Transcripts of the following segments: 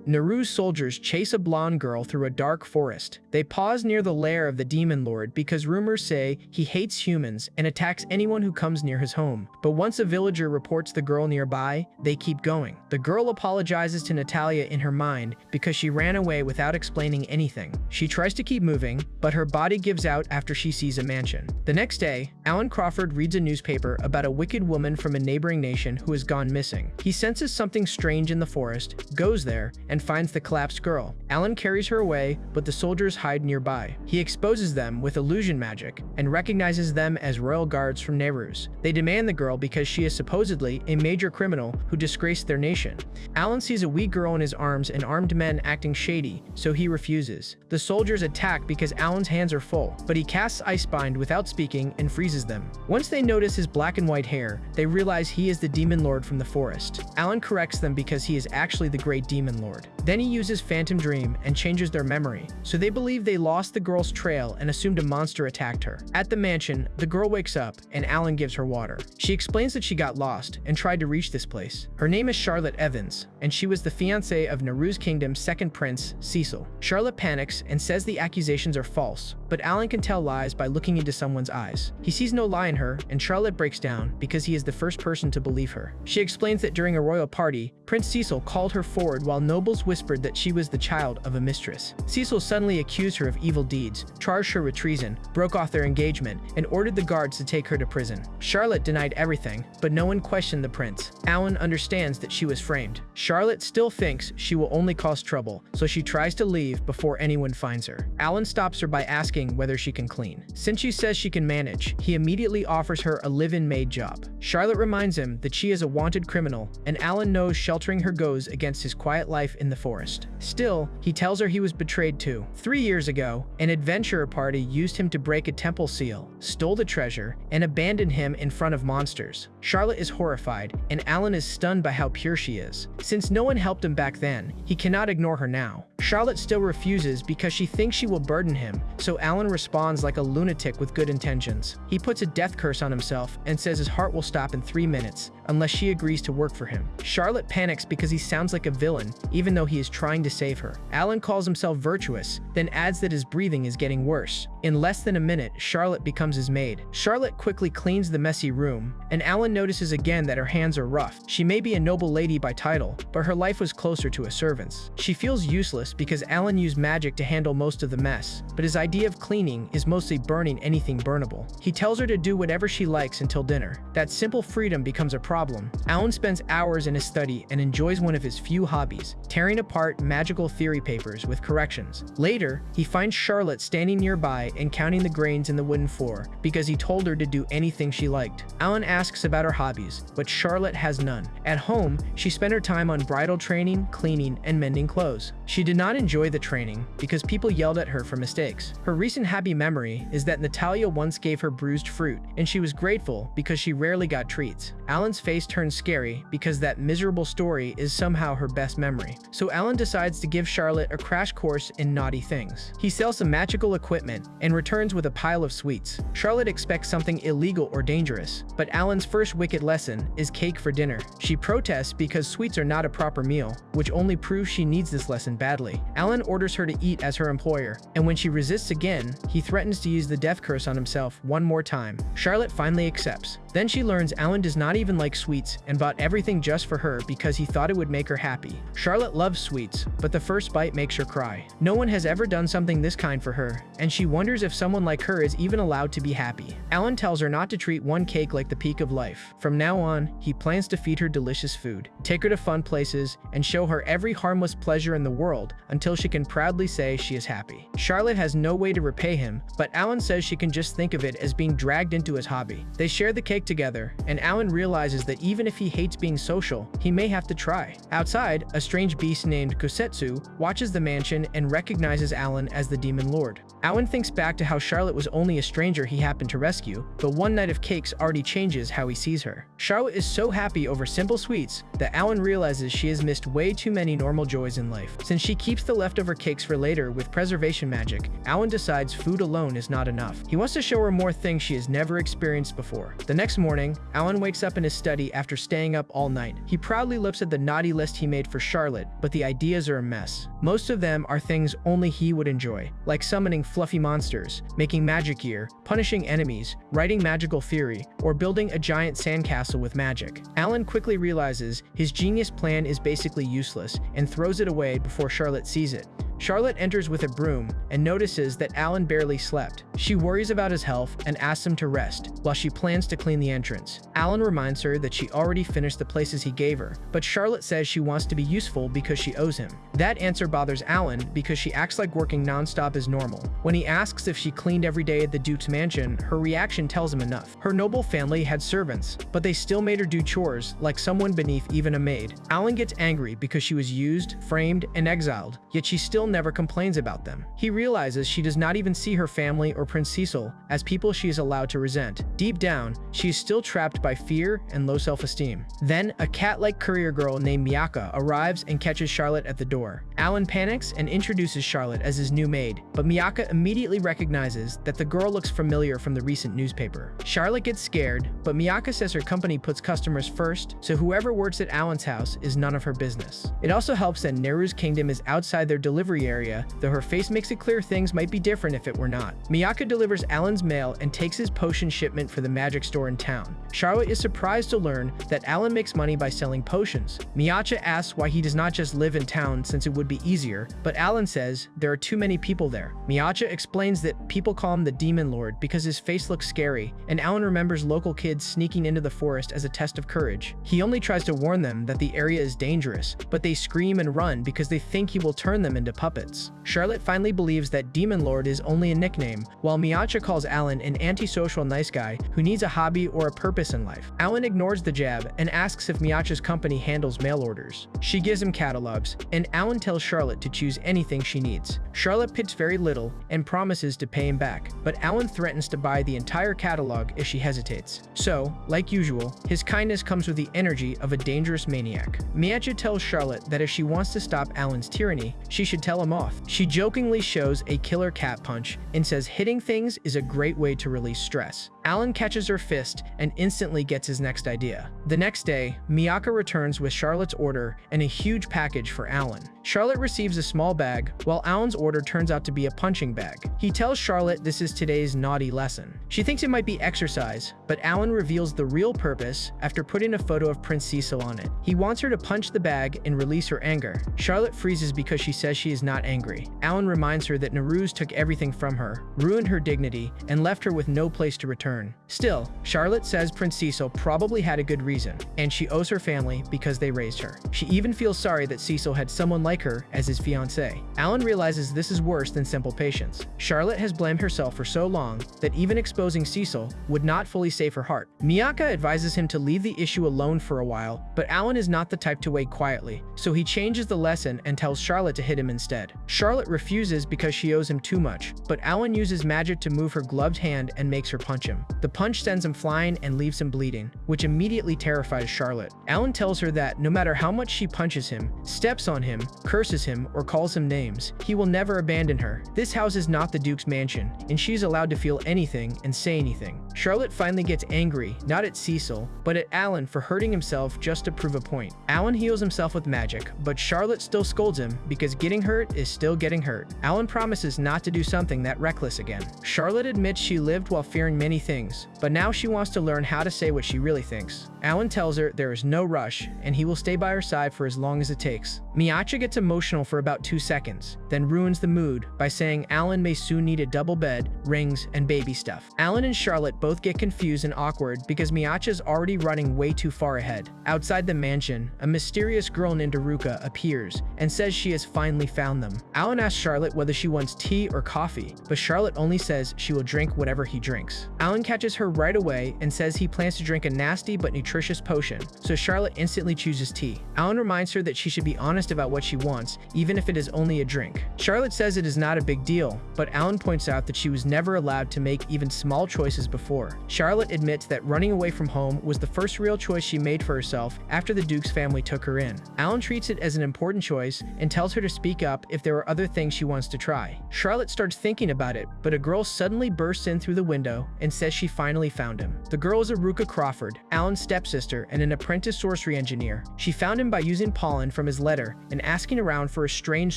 Naru's soldiers chase a blonde girl through a dark forest. They pause near the lair of the demon lord because rumors say he hates humans and attacks anyone who comes near his home. But once a villager reports the girl nearby, they keep going. The girl apologizes to Natalia in her mind because she ran away without explaining anything. She tries to keep moving, but her body gives out after she sees a mansion. The next day, Alan Crawford reads a newspaper about a wicked woman from a neighboring nation who has gone missing. He senses something strange in the forest, goes there, and finds the collapsed girl. Alan carries her away, but the soldiers hide nearby. He exposes them with illusion magic and recognizes them as royal guards from Nehru's. They demand the girl because she is supposedly a major criminal who disgraced their nation. Alan sees a wee girl in his arms and armed men acting shady, so he refuses. The soldiers attack because Alan's hands are full, but he casts Icebind without speaking and freezes them. Once they notice his black and white hair, they realize he is the demon lord from the forest. Alan corrects them because he is actually the great demon lord. Then he uses Phantom Dream and changes their memory, so they believe they lost the girl's trail and assumed a monster attacked her. At the mansion, the girl wakes up and Alan gives her water. She explains that she got lost and tried to reach this place. Her name is Charlotte Evans, and she was the fiancée of Naru's kingdom's second prince, Cecil. Charlotte panics and says the accusations are false, but Alan can tell lies by looking into someone's eyes. He sees no lie in her, and Charlotte breaks down because he is the first person to believe her. She explains that during a royal party, Prince Cecil called her forward while nobles whispered that she was the child of a mistress. Cecil suddenly accused her of evil deeds, charged her with treason, broke off their engagement, and ordered the guards to take her to prison. Charlotte denied everything, but no one questioned the prince. Alan understands that she was framed. Charlotte still thinks she will only cause trouble, so she tries to leave before anyone finds her. Alan stops her by asking whether she can clean. Since she says she can manage, he immediately offers her a live-in maid job. Charlotte reminds him that she is a wanted criminal, and Alan knows sheltering her goes against his quiet life in the forest. Still, he tells her he was betrayed too. 3 years ago, an adventurer party used him to break a temple seal, stole the treasure, and abandoned him in front of monsters. Charlotte is horrified, and Alan is stunned by how pure she is. Since no one helped him back then, he cannot ignore her now. Charlotte still refuses because she thinks she will burden him, so Alan responds like a lunatic with good intentions. He puts a death curse on himself and says his heart will stop in 3 minutes unless she agrees to work for him. Charlotte panics because he sounds like a villain, even though he is trying to save her. Alan calls himself virtuous, then adds that his breathing is getting worse. In less than a minute, Charlotte becomes his maid. Charlotte quickly cleans the messy room, and Alan notices again that her hands are rough. She may be a noble lady by title, but her life was closer to a servant's. She feels useless because Alan used magic to handle most of the mess, but his idea of cleaning is mostly burning anything burnable. He tells her to do whatever she likes until dinner. That simple freedom becomes a problem. Alan spends hours in his study and enjoys one of his few hobbies, tearing apart magical theory papers with corrections. Later, he finds Charlotte standing nearby and counting the grains in the wooden floor because he told her to do anything she liked. Alan asks about her hobbies, but Charlotte has none. At home, she spent her time on bridal training, cleaning, and mending clothes. She did not enjoy the training because people yelled at her for mistakes. Her recent happy memory is that Natalia once gave her bruised fruit, and she was grateful because she rarely got treats. Alan's face turns scary because that miserable story is somehow her best memory. So Alan decides to give Charlotte a crash course in naughty things. He sells some magical equipment and returns with a pile of sweets. Charlotte expects something illegal or dangerous, but Alan's first wicked lesson is cake for dinner. She protests because sweets are not a proper meal, which only proves she needs this lesson badly. Alan orders her to eat as her employer, and when she resists again, he threatens to use the death curse on himself one more time. Charlotte finally accepts. Then she learns Alan does not even like sweets and bought everything just for her because he thought it would make her happy. Charlotte loves sweets, but the first bite makes her cry. No one has ever done something this kind for her, and she wonders if someone like her is even allowed to be happy. Alan tells her not to treat one cake like the peak of life. From now on, he plans to feed her delicious food, take her to fun places, and show her every harmless pleasure in the world until she can proudly say she is happy. Charlotte has no way to repay him, but Alan says she can just think of it as being dragged into his hobby. They share the cake together, and Alan realizes that even if he hates being social, he may have to try. Outside, a strange beast named Kosetsu watches the mansion and recognizes Alan as the demon lord. Alan thinks back to how Charlotte was only a stranger he happened to rescue, but one night of cakes already changes how he sees her. Charlotte is so happy over simple sweets that Alan realizes she has missed way too many normal joys in life. Since she keeps the leftover cakes for later with preservation magic, Alan decides food alone is not enough. He wants to show her more things she has never experienced before. The next next morning, Alan wakes up in his study after staying up all night. He proudly looks at the naughty list he made for Charlotte, but the ideas are a mess. Most of them are things only he would enjoy, like summoning fluffy monsters, making magic gear, punishing enemies, writing magical theory, or building a giant sandcastle with magic. Alan quickly realizes his genius plan is basically useless and throws it away before Charlotte sees it. Charlotte enters with a broom and notices that Alan barely slept. She worries about his health and asks him to rest, while she plans to clean the entrance. Alan reminds her that she already finished the places he gave her, but Charlotte says she wants to be useful because she owes him. That answer bothers Alan because she acts like working nonstop is normal. When he asks if she cleaned every day at the Duke's mansion, her reaction tells him enough. Her noble family had servants, but they still made her do chores like someone beneath even a maid. Alan gets angry because she was used, framed, and exiled, yet she still never complains about them. He realizes she does not even see her family or Prince Cecil as people she is allowed to resent. Deep down, she is still trapped by fear and low self-esteem. Then, a cat-like courier girl named Miyaka arrives and catches Charlotte at the door. Alan panics and introduces Charlotte as his new maid, but Miyaka immediately recognizes that the girl looks familiar from the recent newspaper. Charlotte gets scared, but Miyaka says her company puts customers first, so whoever works at Alan's house is none of her business. It also helps that Neru's kingdom is outside their delivery area, though her face makes it clear things might be different if it were not. Miyaka delivers Alan's mail and takes his potion shipment for the magic store in town. Charlotte is surprised to learn that Alan makes money by selling potions. Miyaka asks why he does not just live in town since it would be easier, but Alan says there are too many people there. Miyaka explains that people call him the Demon Lord because his face looks scary, and Alan remembers local kids sneaking into the forest as a test of courage. He only tries to warn them that the area is dangerous, but they scream and run because they think he will turn them into puppets. Charlotte finally believes that Demon Lord is only a nickname, while Miyaka calls Alan an antisocial nice guy who needs a hobby or a purpose in life. Alan ignores the jab and asks if Miyaka's company handles mail orders. She gives him catalogs, and Alan tells Charlotte to choose anything she needs. Charlotte picks very little and promises to pay him back, but Alan threatens to buy the entire catalog if she hesitates. So, like usual, his kindness comes with the energy of a dangerous maniac. Miyaka tells Charlotte that if she wants to stop Alan's tyranny, she should tell him off. She jokingly shows a killer cat punch and says hitting things is a great way to release stress. Alan catches her fist and instantly gets his next idea. The next day, Miyaka returns with Charlotte's order and a huge package for Alan. Charlotte receives a small bag, while Alan's order turns out to be a punching bag. He tells Charlotte this is today's naughty lesson. She thinks it might be exercise, but Alan reveals the real purpose after putting a photo of Prince Cecil on it. He wants her to punch the bag and release her anger. Charlotte freezes because she says she is not angry. Alan reminds her that Neru's took everything from her, ruined her dignity, and left her with no place to return. Still, Charlotte says Prince Cecil probably had a good reason, and she owes her family because they raised her. She even feels sorry that Cecil had someone like her as his fiancée. Alan realizes this is worse than simple patience. Charlotte has blamed herself for so long that even exposing Cecil would not fully save her heart. Miyaka advises him to leave the issue alone for a while, but Alan is not the type to wait quietly, so he changes the lesson and tells Charlotte to hit him instead. Charlotte refuses because she owes him too much, but Alan uses magic to move her gloved hand and makes her punch him. The punch sends him flying and leaves him bleeding, which immediately terrifies Charlotte. Alan tells her that no matter how much she punches him, steps on him, curses him, or calls him names, he will never abandon her. This house is not the Duke's mansion, and she's allowed to feel anything and say anything. Charlotte finally gets angry, not at Cecil, but at Alan for hurting himself just to prove a point. Alan heals himself with magic, but Charlotte still scolds him because getting hurt is still getting hurt. Alan promises not to do something that reckless again. Charlotte admits she lived while fearing many things, but now she wants to learn how to say what she really thinks. Alan tells her there is no rush, and he will stay by her side for as long as it takes. Miyaka gets emotional for about 2 seconds, then ruins the mood by saying Alan may soon need a double bed, rings, and baby stuff. Alan and Charlotte both get confused and awkward because Miyaka's already running way too far ahead. Outside the mansion, a mysterious girl named Aruka appears and says she has finally found them. Alan asks Charlotte whether she wants tea or coffee, but Charlotte only says she will drink whatever he drinks. Alan catches her right away and says he plans to drink a nasty but nutritious potion, so Charlotte instantly chooses tea. Alan reminds her that she should be honest honest about what she wants, even if it is only a drink. Charlotte says it is not a big deal, but Alan points out that she was never allowed to make even small choices before. Charlotte admits that running away from home was the first real choice she made for herself after the Duke's family took her in. Alan treats it as an important choice and tells her to speak up if there are other things she wants to try. Charlotte starts thinking about it, but a girl suddenly bursts in through the window and says she finally found him. The girl is Aruka Crawford, Alan's stepsister and an apprentice sorcery engineer. She found him by using pollen from his letter and asking around for a strange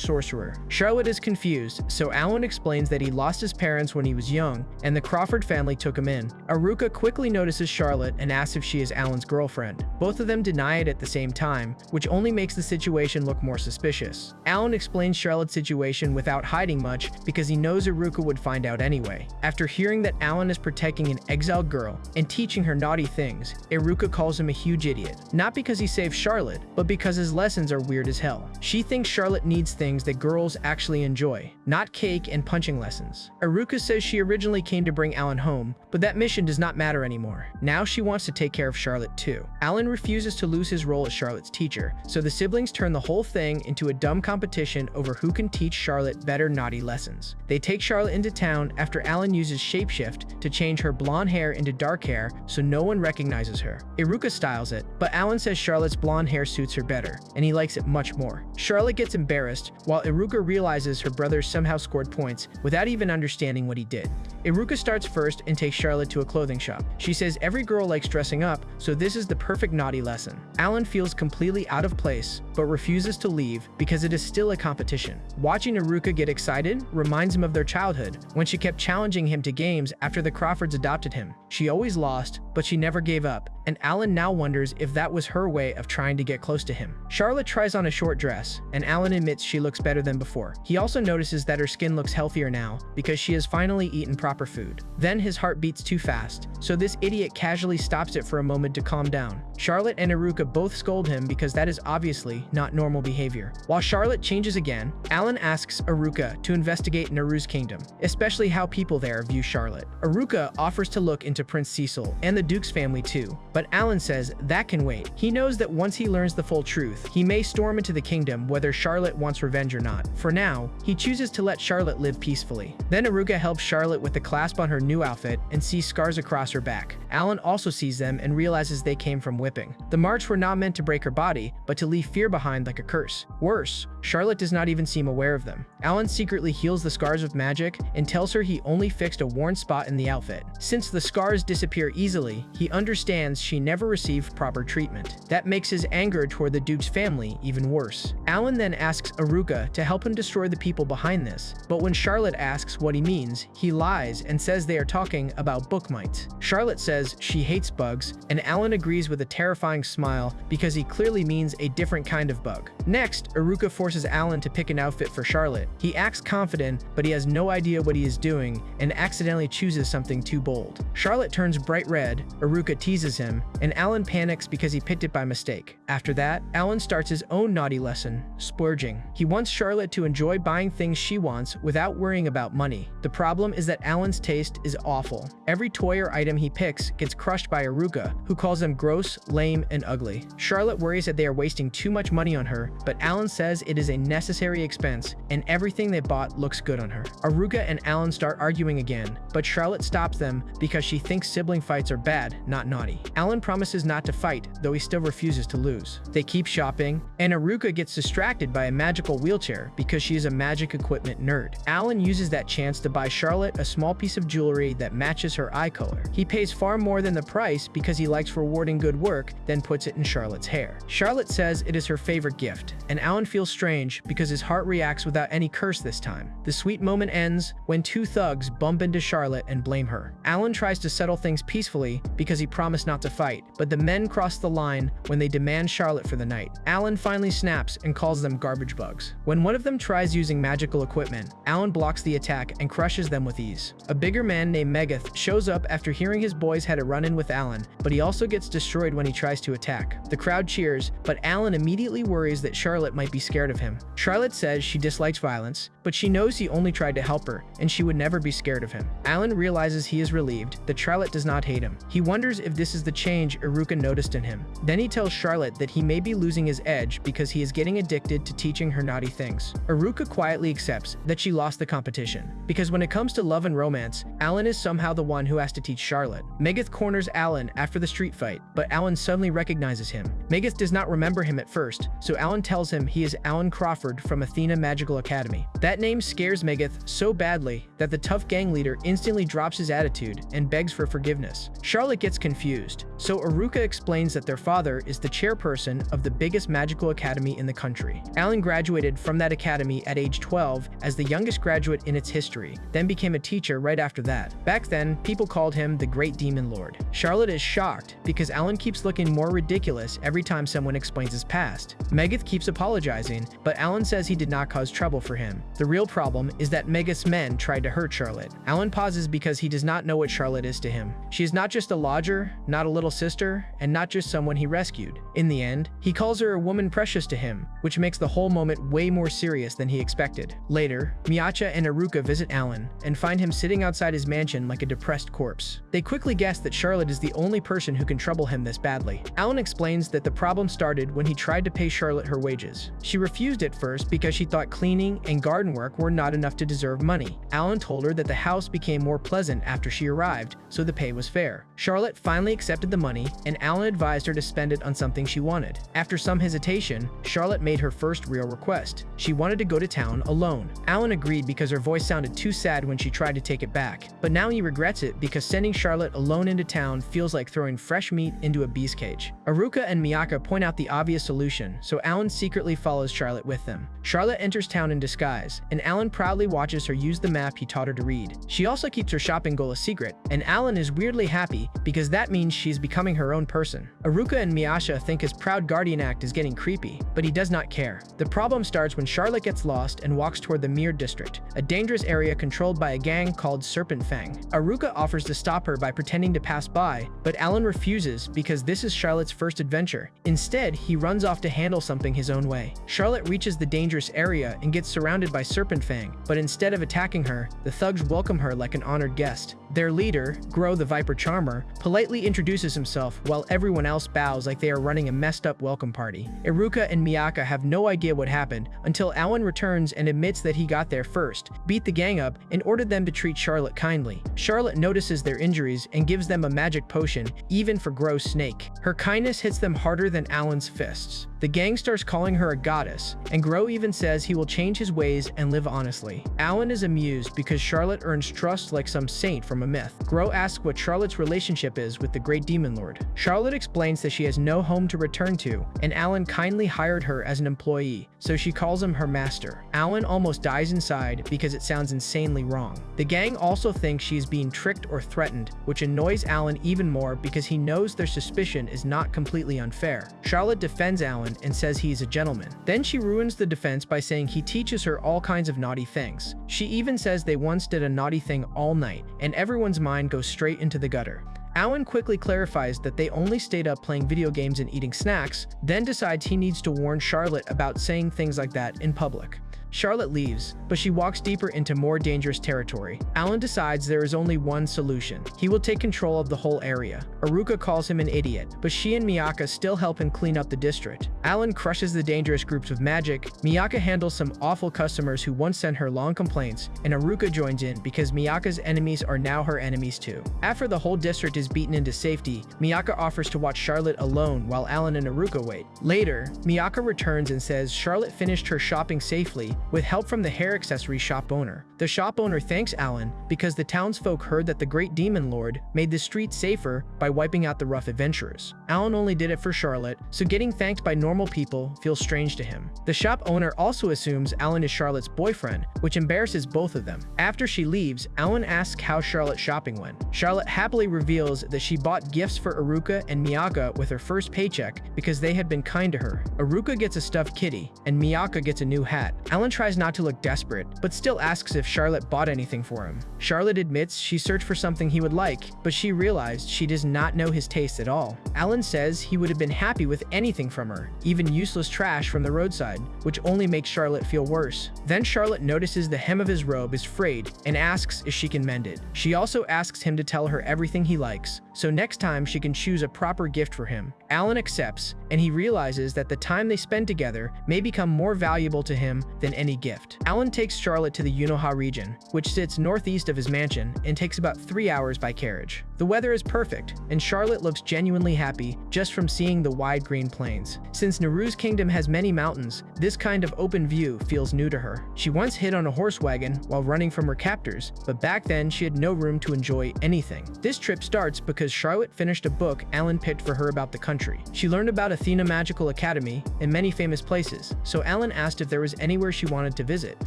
sorcerer. Charlotte is confused, so Alan explains that he lost his parents when he was young, and the Crawford family took him in. Aruka quickly notices Charlotte and asks if she is Alan's girlfriend. Both of them deny it at the same time, which only makes the situation look more suspicious. Alan explains Charlotte's situation without hiding much because he knows Aruka would find out anyway. After hearing that Alan is protecting an exiled girl and teaching her naughty things, Aruka calls him a huge idiot. Not because he saved Charlotte, but because his lessons are weird as hell. She thinks Charlotte needs things that girls actually enjoy, not cake and punching lessons. Aruka says she originally came to bring Alan home, but that mission does not matter anymore. Now she wants to take care of Charlotte too. Alan refuses to lose his role as Charlotte's teacher, so the siblings turn the whole thing into a dumb competition over who can teach Charlotte better naughty lessons. They take Charlotte into town after Alan uses shapeshift to change her blonde hair into dark hair so no one recognizes her. Aruka styles it, but Alan says Charlotte's blonde hair suits her better, and he likes it much more. Charlotte gets embarrassed, while Aruka realizes her brother somehow scored points without even understanding what he did. Aruka starts first and takes Charlotte to a clothing shop. She says every girl likes dressing up, so this is the perfect naughty lesson. Alan feels completely out of place, but refuses to leave because it is still a competition. Watching Aruka get excited reminds him of their childhood, when she kept challenging him to games after the Crawfords adopted him. She always lost, but she never gave up, and Alan now wonders if that was her way of trying to get close to him. Charlotte tries on a short dress, and Alan admits she looks better than before. He also notices that her skin looks healthier now because she has finally eaten proper food. Then his heart beats too fast, so this idiot casually stops it for a moment to calm down. Charlotte and Aruka both scold him because that is obviously not normal behavior. While Charlotte changes again, Alan asks Aruka to investigate Naru's kingdom, especially how people there view Charlotte. Aruka offers to look into Prince Cecil and the Duke's family too, but Alan says that can wait. He knows that once he learns the full truth, he may storm into the kingdom whether Charlotte wants revenge or not. For now, he chooses to let Charlotte live peacefully. Then Aruka helps Charlotte with the clasp on her new outfit and sees scars across her back. Alan also sees them and realizes they came from whipping. The marks were not meant to break her body, but to leave fear behind like a curse. Worse, Charlotte does not even seem aware of them. Alan secretly heals the scars with magic and tells her he only fixed a worn spot in the outfit. Since the scars disappear easily, he understands she never received proper treatment. That makes his anger toward the Duke's family even worse. Alan then asks Aruka to help him destroy the people behind this, but when Charlotte asks what he means, he lies and says they are talking about book mites. Charlotte says she hates bugs, and Alan agrees with a terrifying smile because he clearly means a different kind of bug. Next, Aruka forces Alan to pick an outfit for Charlotte. He acts confident, but he has no idea what he is doing and accidentally chooses something too bold. Charlotte turns bright red, Aruka teases him, and Alan panics because he picked it by mistake. After that, Alan starts his own naughty lesson, splurging. He wants Charlotte to enjoy buying things she wants without worrying about money. The problem is that Alan's taste is awful. Every toy or item he picks gets crushed by Aruka, who calls them gross, lame, and ugly. Charlotte worries that they are wasting too much money on her, but Alan says it is a necessary expense, and everything they bought looks good on her. Aruka and Alan start arguing again, but Charlotte stops them because she thinks sibling fights are bad, not naughty. Alan promises not to fight, though he still refuses to lose. They keep shopping, and Aruka gets distracted by a magical wheelchair because she is a magic equipment nerd. Alan uses that chance to buy Charlotte a small piece of jewelry that matches her eye color. He pays far more than the price because he likes rewarding good work, then puts it in Charlotte's hair. Charlotte says it is her favorite gift, and Alan feels strange because his heart reacts without any curse this time. The sweet moment ends when two thugs bump into Charlotte and blame her. Alan tries to settle things peacefully because he promised not to fight, but the men cross the line when they demand Charlotte for the night. Alan finally snaps and calls them garbage bugs. When one of them tries using magical equipment, Alan blocks the attack and crushes them with ease. A bigger man named Megath shows up after hearing his boys had a run-in with Alan, but he also gets destroyed when when he tries to attack. The crowd cheers, but Alan immediately worries that Charlotte might be scared of him. Charlotte says she dislikes violence, but she knows he only tried to help her, and she would never be scared of him. Alan realizes he is relieved that Charlotte does not hate him. He wonders if this is the change Iruka noticed in him. Then he tells Charlotte that he may be losing his edge because he is getting addicted to teaching her naughty things. Iruka quietly accepts that she lost the competition, because when it comes to love and romance, Alan is somehow the one who has to teach Charlotte. Megadeth corners Alan after the street fight, but Alan suddenly recognizes him. Megadeth does not remember him at first, so Alan tells him he is Alan Crawford from Athena Magical Academy. That name scares Megadeth so badly that the tough gang leader instantly drops his attitude and begs for forgiveness. Charlotte gets confused, so Iruka explains that their father is the chairperson of the biggest magical academy in the country. Alan graduated from that academy at age 12 as the youngest graduate in its history, then became a teacher right after that. Back then, people called him the Great Demon Lord. Charlotte is shocked because Alan keeps looking more ridiculous every time someone explains his past. Megadeth keeps apologizing, but Alan says he did not cause trouble for him. The real problem is that Megadeth's men tried to hurt Charlotte. Alan pauses because he does not know what Charlotte is to him. She is not just a lodger, not a little sister, and not just someone he rescued. In the end, he calls her a woman precious to him, which makes the whole moment way more serious than he expected. Later, Miacha and Iruka visit Alan and find him sitting outside his mansion like a depressed corpse. They quickly guess that Charlotte is the only person who can trouble him this badly. Alan explains that the problem started when he tried to pay Charlotte her wages. She refused at first because she thought cleaning and garden work were not enough to deserve money. Alan told her that the house became more pleasant after she arrived, so the pay was fair. Charlotte finally accepted the money, and Alan advised her to spend it on something she wanted. After some hesitation, Charlotte made her first real request. She wanted to go to town alone. Alan agreed because her voice sounded too sad when she tried to take it back, but now he regrets it because sending Charlotte alone into town feels like throwing fresh meat into a bee's cage. Iruka and Miyaka point out the obvious solution, so Alan secretly follows Charlotte with them. Charlotte enters town in disguise, and Alan proudly watches her use the map he taught her to read. She also keeps her shopping goal a secret, and Alan is weirdly happy because that means she's becoming her own person. Iruka and Miyasha think his proud guardian act is getting creepy, but he does not care. The problem starts when Charlotte gets lost and walks toward the Mirror District, a dangerous area controlled by a gang called Serpent Fang. Iruka offers to stop her by pretending to pass by, but Alan refuses because this is Charlotte's first adventure. Instead, he runs off to handle something his own way. Charlotte reaches the dangerous area and gets surrounded by Serpent Fang, but instead of attacking her, the thugs welcome her like an honored guest. Their leader, Gro the Viper Charmer, politely introduces himself while everyone else bows like they are running a messed up welcome party. Iruka and Miyaka have no idea what happened until Alan returns and admits that he got there first, beat the gang up, and ordered them to treat Charlotte kindly. Charlotte notices their injuries and gives them a magic potion, even for Gro's snake. Her kindness hits them harder than Alan's fists. The gang starts calling her a goddess, and Gro even says he will change his ways and live honestly. Alan is amused because Charlotte earns trust like some saint from a myth. Gro asks what Charlotte's relationship is with the Great Demon Lord. Charlotte explains that she has no home to return to, and Alan kindly hired her as an employee, so she calls him her master. Alan almost dies inside because it sounds insanely wrong. The gang also thinks she is being tricked or threatened, which annoys Alan even more because he knows their suspicion is not completely unfair. Charlotte defends Alan and says he is a gentleman. Then she ruins the defense by saying he teaches her all kinds of naughty things. She even says they once did a naughty thing all night, and everyone's mind goes straight into the gutter. Alan quickly clarifies that they only stayed up playing video games and eating snacks, then decides he needs to warn Charlotte about saying things like that in public. Charlotte leaves, but she walks deeper into more dangerous territory. Alan decides there is only one solution. He will take control of the whole area. Iruka calls him an idiot, but she and Miyaka still help him clean up the district. Alan crushes the dangerous groups with magic. Miyaka handles some awful customers who once sent her long complaints, and Iruka joins in because Miyaka's enemies are now her enemies too. After the whole district is beaten into safety, Miyaka offers to watch Charlotte alone while Alan and Iruka wait. Later, Miyaka returns and says Charlotte finished her shopping safely with help from the hair accessory shop owner. The shop owner thanks Alan because the townsfolk heard that the Great Demon Lord made the streets safer by wiping out the rough adventurers. Alan only did it for Charlotte, so getting thanked by normal people feels strange to him. The shop owner also assumes Alan is Charlotte's boyfriend, which embarrasses both of them. After she leaves, Alan asks how Charlotte's shopping went. Charlotte happily reveals that she bought gifts for Iruka and Miyaka with her first paycheck because they had been kind to her. Iruka gets a stuffed kitty, and Miyaka gets a new hat. Alan tries not to look desperate, but still asks if Charlotte bought anything for him. Charlotte admits she searched for something he would like, but she realized she does not know his taste at all. Alan says he would have been happy with anything from her, even useless trash from the roadside, which only makes Charlotte feel worse. Then Charlotte notices the hem of his robe is frayed and asks if she can mend it. She also asks him to tell her everything he likes, so next time she can choose a proper gift for him. Alan accepts, and he realizes that the time they spend together may become more valuable to him than any gift. Alan takes Charlotte to the Yunoha region, which sits northeast of his mansion and takes about 3 hours by carriage. The weather is perfect, and Charlotte looks genuinely happy just from seeing the wide green plains. Since Naru's kingdom has many mountains, this kind of open view feels new to her. She once hid on a horse wagon while running from her captors, but back then she had no room to enjoy anything. This trip starts because Charlotte finished a book Alan picked for her about the country. She learned about Athena Magical Academy and many famous places, so Alan asked if there was anywhere she wanted to visit.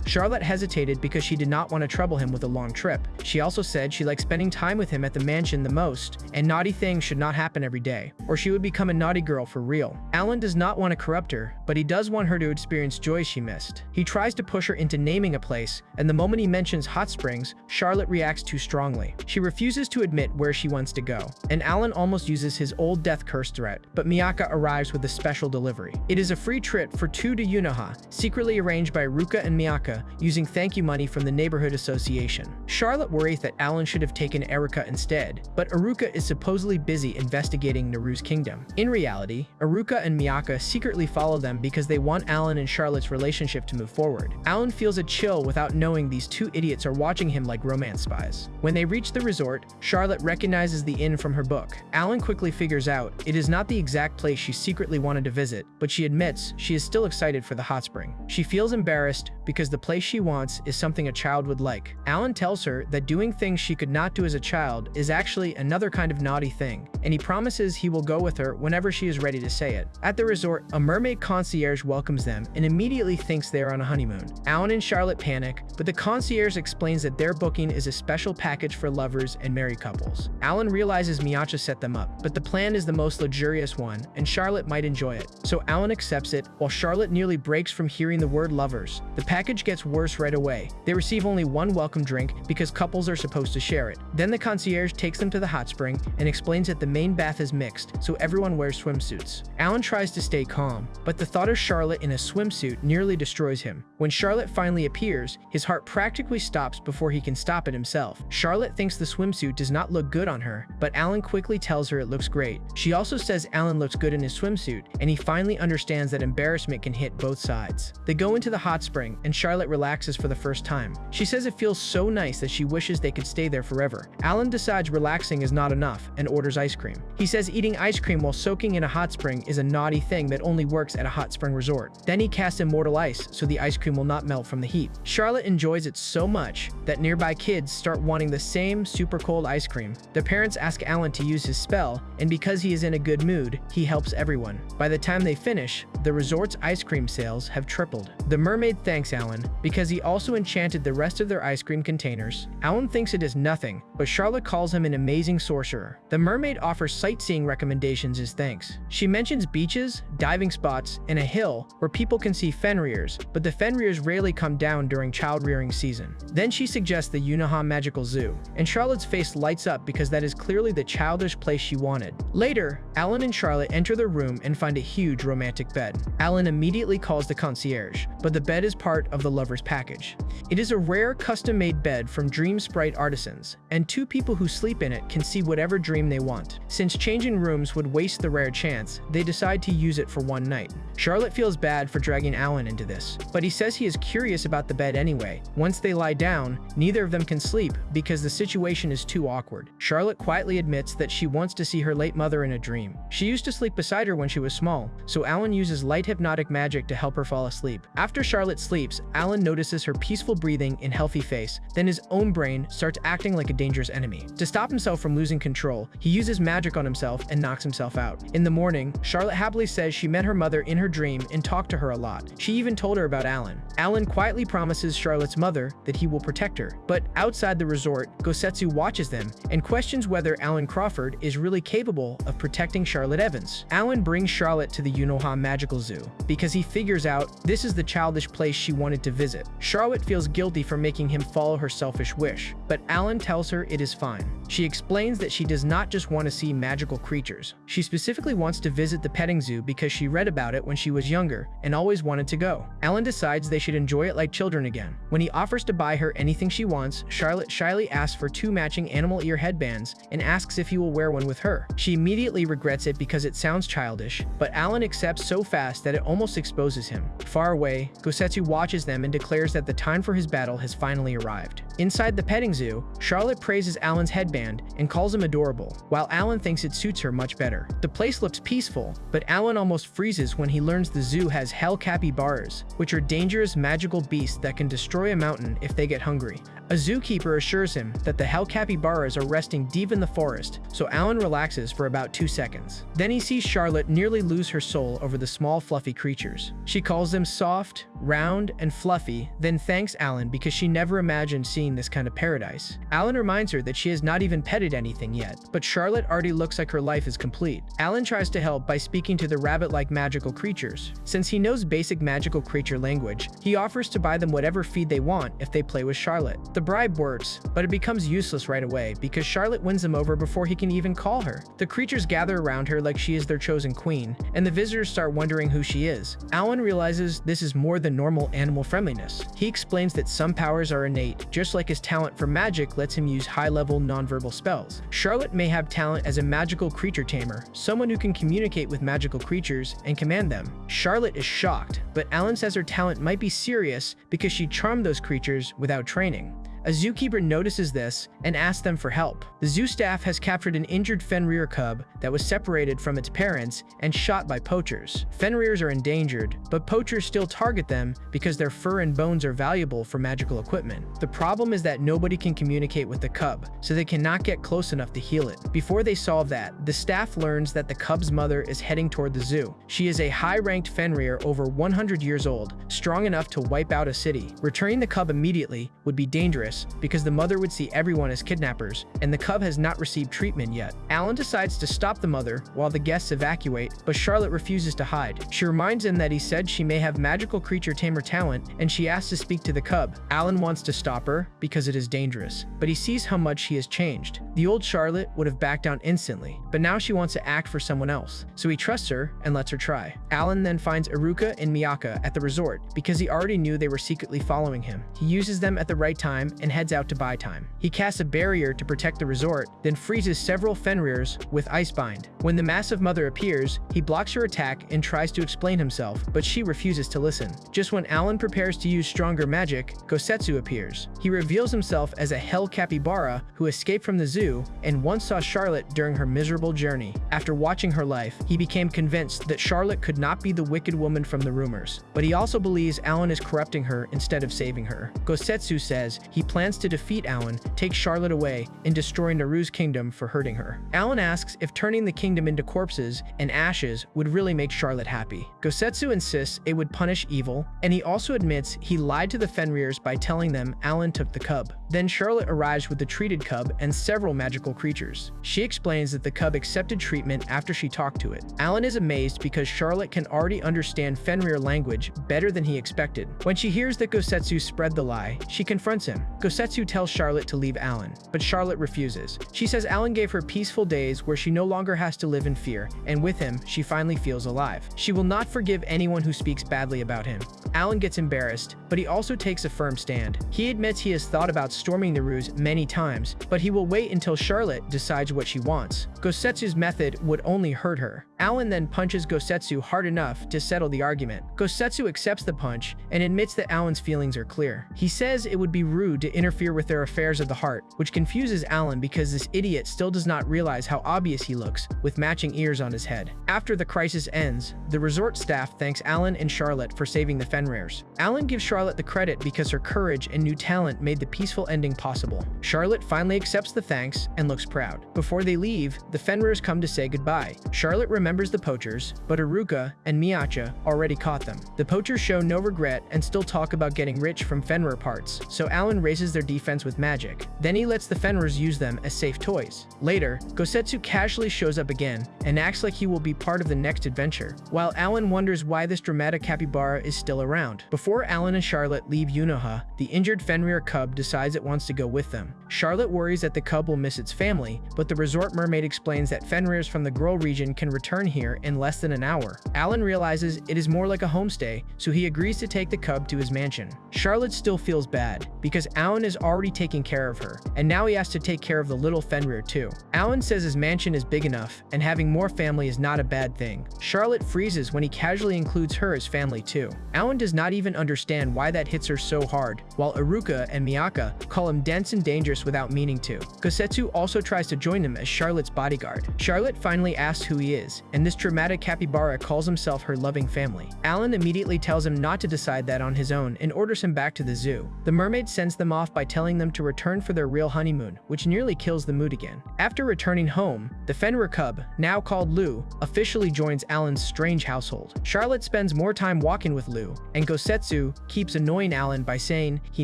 Charlotte hesitated because she did not want to trouble him with a long trip. She also said she liked spending time with him at the mansion the most, and naughty things should not happen every day, or she would become a naughty girl for real. Alan does not want to corrupt her, but he does want her to experience joy she missed. He tries to push her into naming a place, and the moment he mentions hot springs, Charlotte reacts too strongly. She refuses to admit where she wants to go, and Alan almost uses his old death curse threat, but Miyaka arrives with a special delivery. It is a free trip for 2 to Yunoha, secretly arranged by Ruka and Miyaka using thank you money from the neighborhood association. Charlotte worries that Alan should have taken Eruka instead, but Eruka is supposedly busy investigating Naru's kingdom. In reality, Eruka and Miyaka secretly follow them because they want Alan and Charlotte's relationship to move forward. Alan feels a chill without knowing these two idiots are watching him like romance spies. When they reach the resort, Charlotte recognizes the inn from her book. Alan quickly figures out it is not the exact place she secretly wanted to visit, but she admits she is still excited for the hot spring. She feels embarrassed because the place she wants is something a child would like. Alan tells her that doing things she could not do as a child is actually another kind of naughty thing, and he promises he will go with her whenever she is ready to say it. At the resort, a mermaid concierge welcomes them and immediately thinks they are on a honeymoon. Alan and Charlotte panic, but the concierge explains that their booking is a special package for lovers and married couples. Alan realizes Miyacha set them up, but the plan is the most luxurious one, and Charlotte might enjoy it. So Alan accepts it, while Charlotte nearly breaks from hearing the word lovers. The package gets worse right away. They receive only one welcome drink because couples are supposed to share it. Then the concierge takes them to the hot spring and explains that the main bath is mixed, so everyone wears swimsuits. Alan tries to stay calm, but the thought of Charlotte in a swimsuit nearly destroys him. When Charlotte finally appears, his heart practically stops before he can stop it himself. Charlotte thinks the swimsuit does not look good on her, but Alan quickly tells her it looks great. She also says Alan looks good in his swimsuit, and he finally understands that embarrassment can hit both sides. They go into the hot spring, and Charlotte relaxes for the first time. She says it feels so nice that she wishes they could stay there forever. Alan decides relaxing is not enough and orders ice cream. He says eating ice cream while soaking in a hot spring is a naughty thing that only works at a hot spring resort. Then he casts immortal ice so the ice cream will not melt from the heat. Charlotte enjoys it so much that nearby kids start wanting the same super cold ice cream. The parents ask Alan to use his spell, and because he is in a good mood, he helps everyone. By the time they finish, the resort's ice cream sales have tripled. The mermaid thanks Alan because he also enchanted the rest of their ice cream containers. Alan thinks it is nothing, but Charlotte calls him an amazing sorcerer. The mermaid offers sightseeing recommendations as thanks. She mentions beaches, diving spots, and a hill where people can see Fenrir's, but the Fenrir's rarely come down during child-rearing season. Then she suggests the Yunoha Magical Zoo, and Charlotte's face lights up because that is clearly the childish place she wanted. Later, Alan and Charlotte enter the room and find a huge romantic bed. Alan immediately calls the concierge, but the bed is part of the lover's package. It is a rare custom-made bed from Dream Sprite artisans, and 2 people who sleep in it can see whatever dream they want. Since changing rooms would waste the rare chance, they decide to use it for one night. Charlotte feels bad for dragging Alan into this, but he says he is curious about the bed anyway. Once they lie down, neither of them can sleep because the situation is too awkward. Charlotte quietly admits that she wants to see her late mother in a dream. She used to sleep beside her when she was small, so Alan uses light hypnotic magic to help her fall asleep. After Charlotte sleeps, Alan notices her peaceful breathing and healthy face, then his own brain starts acting like a dangerous enemy. To stop himself from losing control, he uses magic on himself and knocks himself out. In the morning, Charlotte happily says she met her mother in her dream and talked to her a lot. She even told her about Alan. Alan quietly promises Charlotte's mother that he will protect her, but outside the resort, Gosetsu watches them and questions whether Alan Crawford is really capable of protecting Charlotte Evans. Alan brings Charlotte to the Yunoha Magical Zoo because he figures out this is the childish place she wanted to visit. Charlotte feels guilty for making him follow her selfish wish, but Alan tells her it is fine. She explains that she does not just want to see magical creatures. She specifically wants to visit the petting zoo because she read about it when she was younger and always wanted to go. Alan decides they should enjoy it like children again. When he offers to buy her anything she wants, Charlotte shyly asks for 2 matching animal ear headbands and asks if he will wear one with her. She immediately regrets it because it sounds childish, but Alan accepts so fast that it almost exposes him. Far away, Gosetsu watches them and declares that the time for his battle has finally arrived. Inside the petting zoo, Charlotte praises Alan's headband and calls him adorable, while Alan thinks it suits her much better. The place looks peaceful, but Alan almost freezes when he learns the zoo has hell capybaras, which are dangerous magical beasts that can destroy a mountain if they get hungry. A zookeeper assures him that the hell capybaras are resting deep in the forest, so Alan relaxes for about 2 seconds. Then he sees Charlotte nearly lose her soul over the small fluffy creatures. She calls them soft, round, and fluffy, then thanks Alan because she never imagined seeing this kind of paradise. Alan reminds her that she has not even petted anything yet, but Charlotte already looks like her life is complete. Alan tries to help by speaking to the rabbit-like magical creatures. Since he knows basic magical creature language, he offers to buy them whatever feed they want if they play with Charlotte. The bribe works, but it becomes useless right away because Charlotte wins him over before he can even call her. The creatures gather around her like she is their chosen queen, and the visitors start wondering who she is. Alan realizes this is more than normal animal friendliness. He explains that some powers are innate, just like his talent for magic lets him use high-level nonverbal spells. Charlotte may have talent as a magical creature tamer, someone who can communicate with magical creatures and command them. Charlotte is shocked, but Alan says her talent might be serious because she charmed those creatures without training. A zookeeper notices this and asks them for help. The zoo staff has captured an injured Fenrir cub that was separated from its parents and shot by poachers. Fenrirs are endangered, but poachers still target them because their fur and bones are valuable for magical equipment. The problem is that nobody can communicate with the cub, so they cannot get close enough to heal it. Before they solve that, the staff learns that the cub's mother is heading toward the zoo. She is a high-ranked Fenrir over 100 years old, strong enough to wipe out a city. Returning the cub immediately would be dangerous because the mother would see everyone as kidnappers, and the cub has not received treatment yet. Alan decides to stop the mother while the guests evacuate, but Charlotte refuses to hide. She reminds him that he said she may have magical creature tamer talent, and she asks to speak to the cub. Alan wants to stop her because it is dangerous, but he sees how much he has changed. The old Charlotte would have backed down instantly, but now she wants to act for someone else, so he trusts her and lets her try. Alan then finds Iruka and Miyaka at the resort because he already knew they were secretly following him. He uses them at the right time and heads out to buy time. He casts a barrier to protect the resort, then freezes several Fenrirs with Icebind. When the massive mother appears, he blocks her attack and tries to explain himself, but she refuses to listen. Just when Alan prepares to use stronger magic, Gosetsu appears. He reveals himself as a hell capybara who escaped from the zoo and once saw Charlotte during her miserable journey. After watching her life, he became convinced that Charlotte could not be the wicked woman from the rumors, but he also believes Alan is corrupting her instead of saving her. Gosetsu says he plans to defeat Alan, take Charlotte away, and destroy Naru's kingdom for hurting her. Alan asks if turning the kingdom into corpses and ashes would really make Charlotte happy. Gosetsu insists it would punish evil, and he also admits he lied to the Fenrirs by telling them Alan took the cub. Then Charlotte arrives with the treated cub and several magical creatures. She explains that the cub accepted treatment after she talked to it. Alan is amazed because Charlotte can already understand Fenrir language better than he expected. When she hears that Gosetsu spread the lie, she confronts him. Gosetsu tells Charlotte to leave Alan, but Charlotte refuses. She says Alan gave her peaceful days where she no longer has to live in fear, and with him, she finally feels alive. She will not forgive anyone who speaks badly about him. Alan gets embarrassed, but he also takes a firm stand. He admits he has thought about storming the ruse many times, but he will wait until Charlotte decides what she wants. Gosetsu's method would only hurt her. Alan then punches Gosetsu hard enough to settle the argument. Gosetsu accepts the punch and admits that Alan's feelings are clear. He says it would be rude to interfere with their affairs of the heart, which confuses Alan because this idiot still does not realize how obvious he looks with matching ears on his head. After the crisis ends, the resort staff thanks Alan and Charlotte for saving the Fenrirs. Alan gives Charlotte the credit because her courage and new talent made the peaceful ending possible. Charlotte finally accepts the thanks and looks proud. Before they leave, the Fenrirs come to say goodbye. Charlotte remembers the poachers, but Iruka and Miyacha already caught them. The poachers show no regret and still talk about getting rich from Fenrir parts, so Alan raises their defense with magic. Then he lets the Fenrirs use them as safe toys. Later, Gosetsu casually shows up again and acts like he will be part of the next adventure, while Alan wonders why this dramatic capybara is still around. around. Before Alan and Charlotte leave Yunoha, the injured Fenrir cub decides it wants to go with them. Charlotte worries that the cub will miss its family, but the resort mermaid explains that Fenrirs from the Grol region can return here in less than an hour. Alan realizes it is more like a homestay, so he agrees to take the cub to his mansion. Charlotte still feels bad, because Alan is already taking care of her, and now he has to take care of the little Fenrir too. Alan says his mansion is big enough, and having more family is not a bad thing. Charlotte freezes when he casually includes her as family too. Alan does not even understand why that hits her so hard, while Iruka and Miyaka call him dense and dangerous without meaning to. Gosetsu also tries to join him as Charlotte's bodyguard. Charlotte finally asks who he is, and this dramatic capybara calls himself her loving family. Alan immediately tells him not to decide that on his own and orders him back to the zoo. The mermaid sends them off by telling them to return for their real honeymoon, which nearly kills the mood again. After returning home, the Fenrir cub, now called Lu, officially joins Alan's strange household. Charlotte spends more time walking with Lu, and Gosetsu keeps annoying Alan by saying he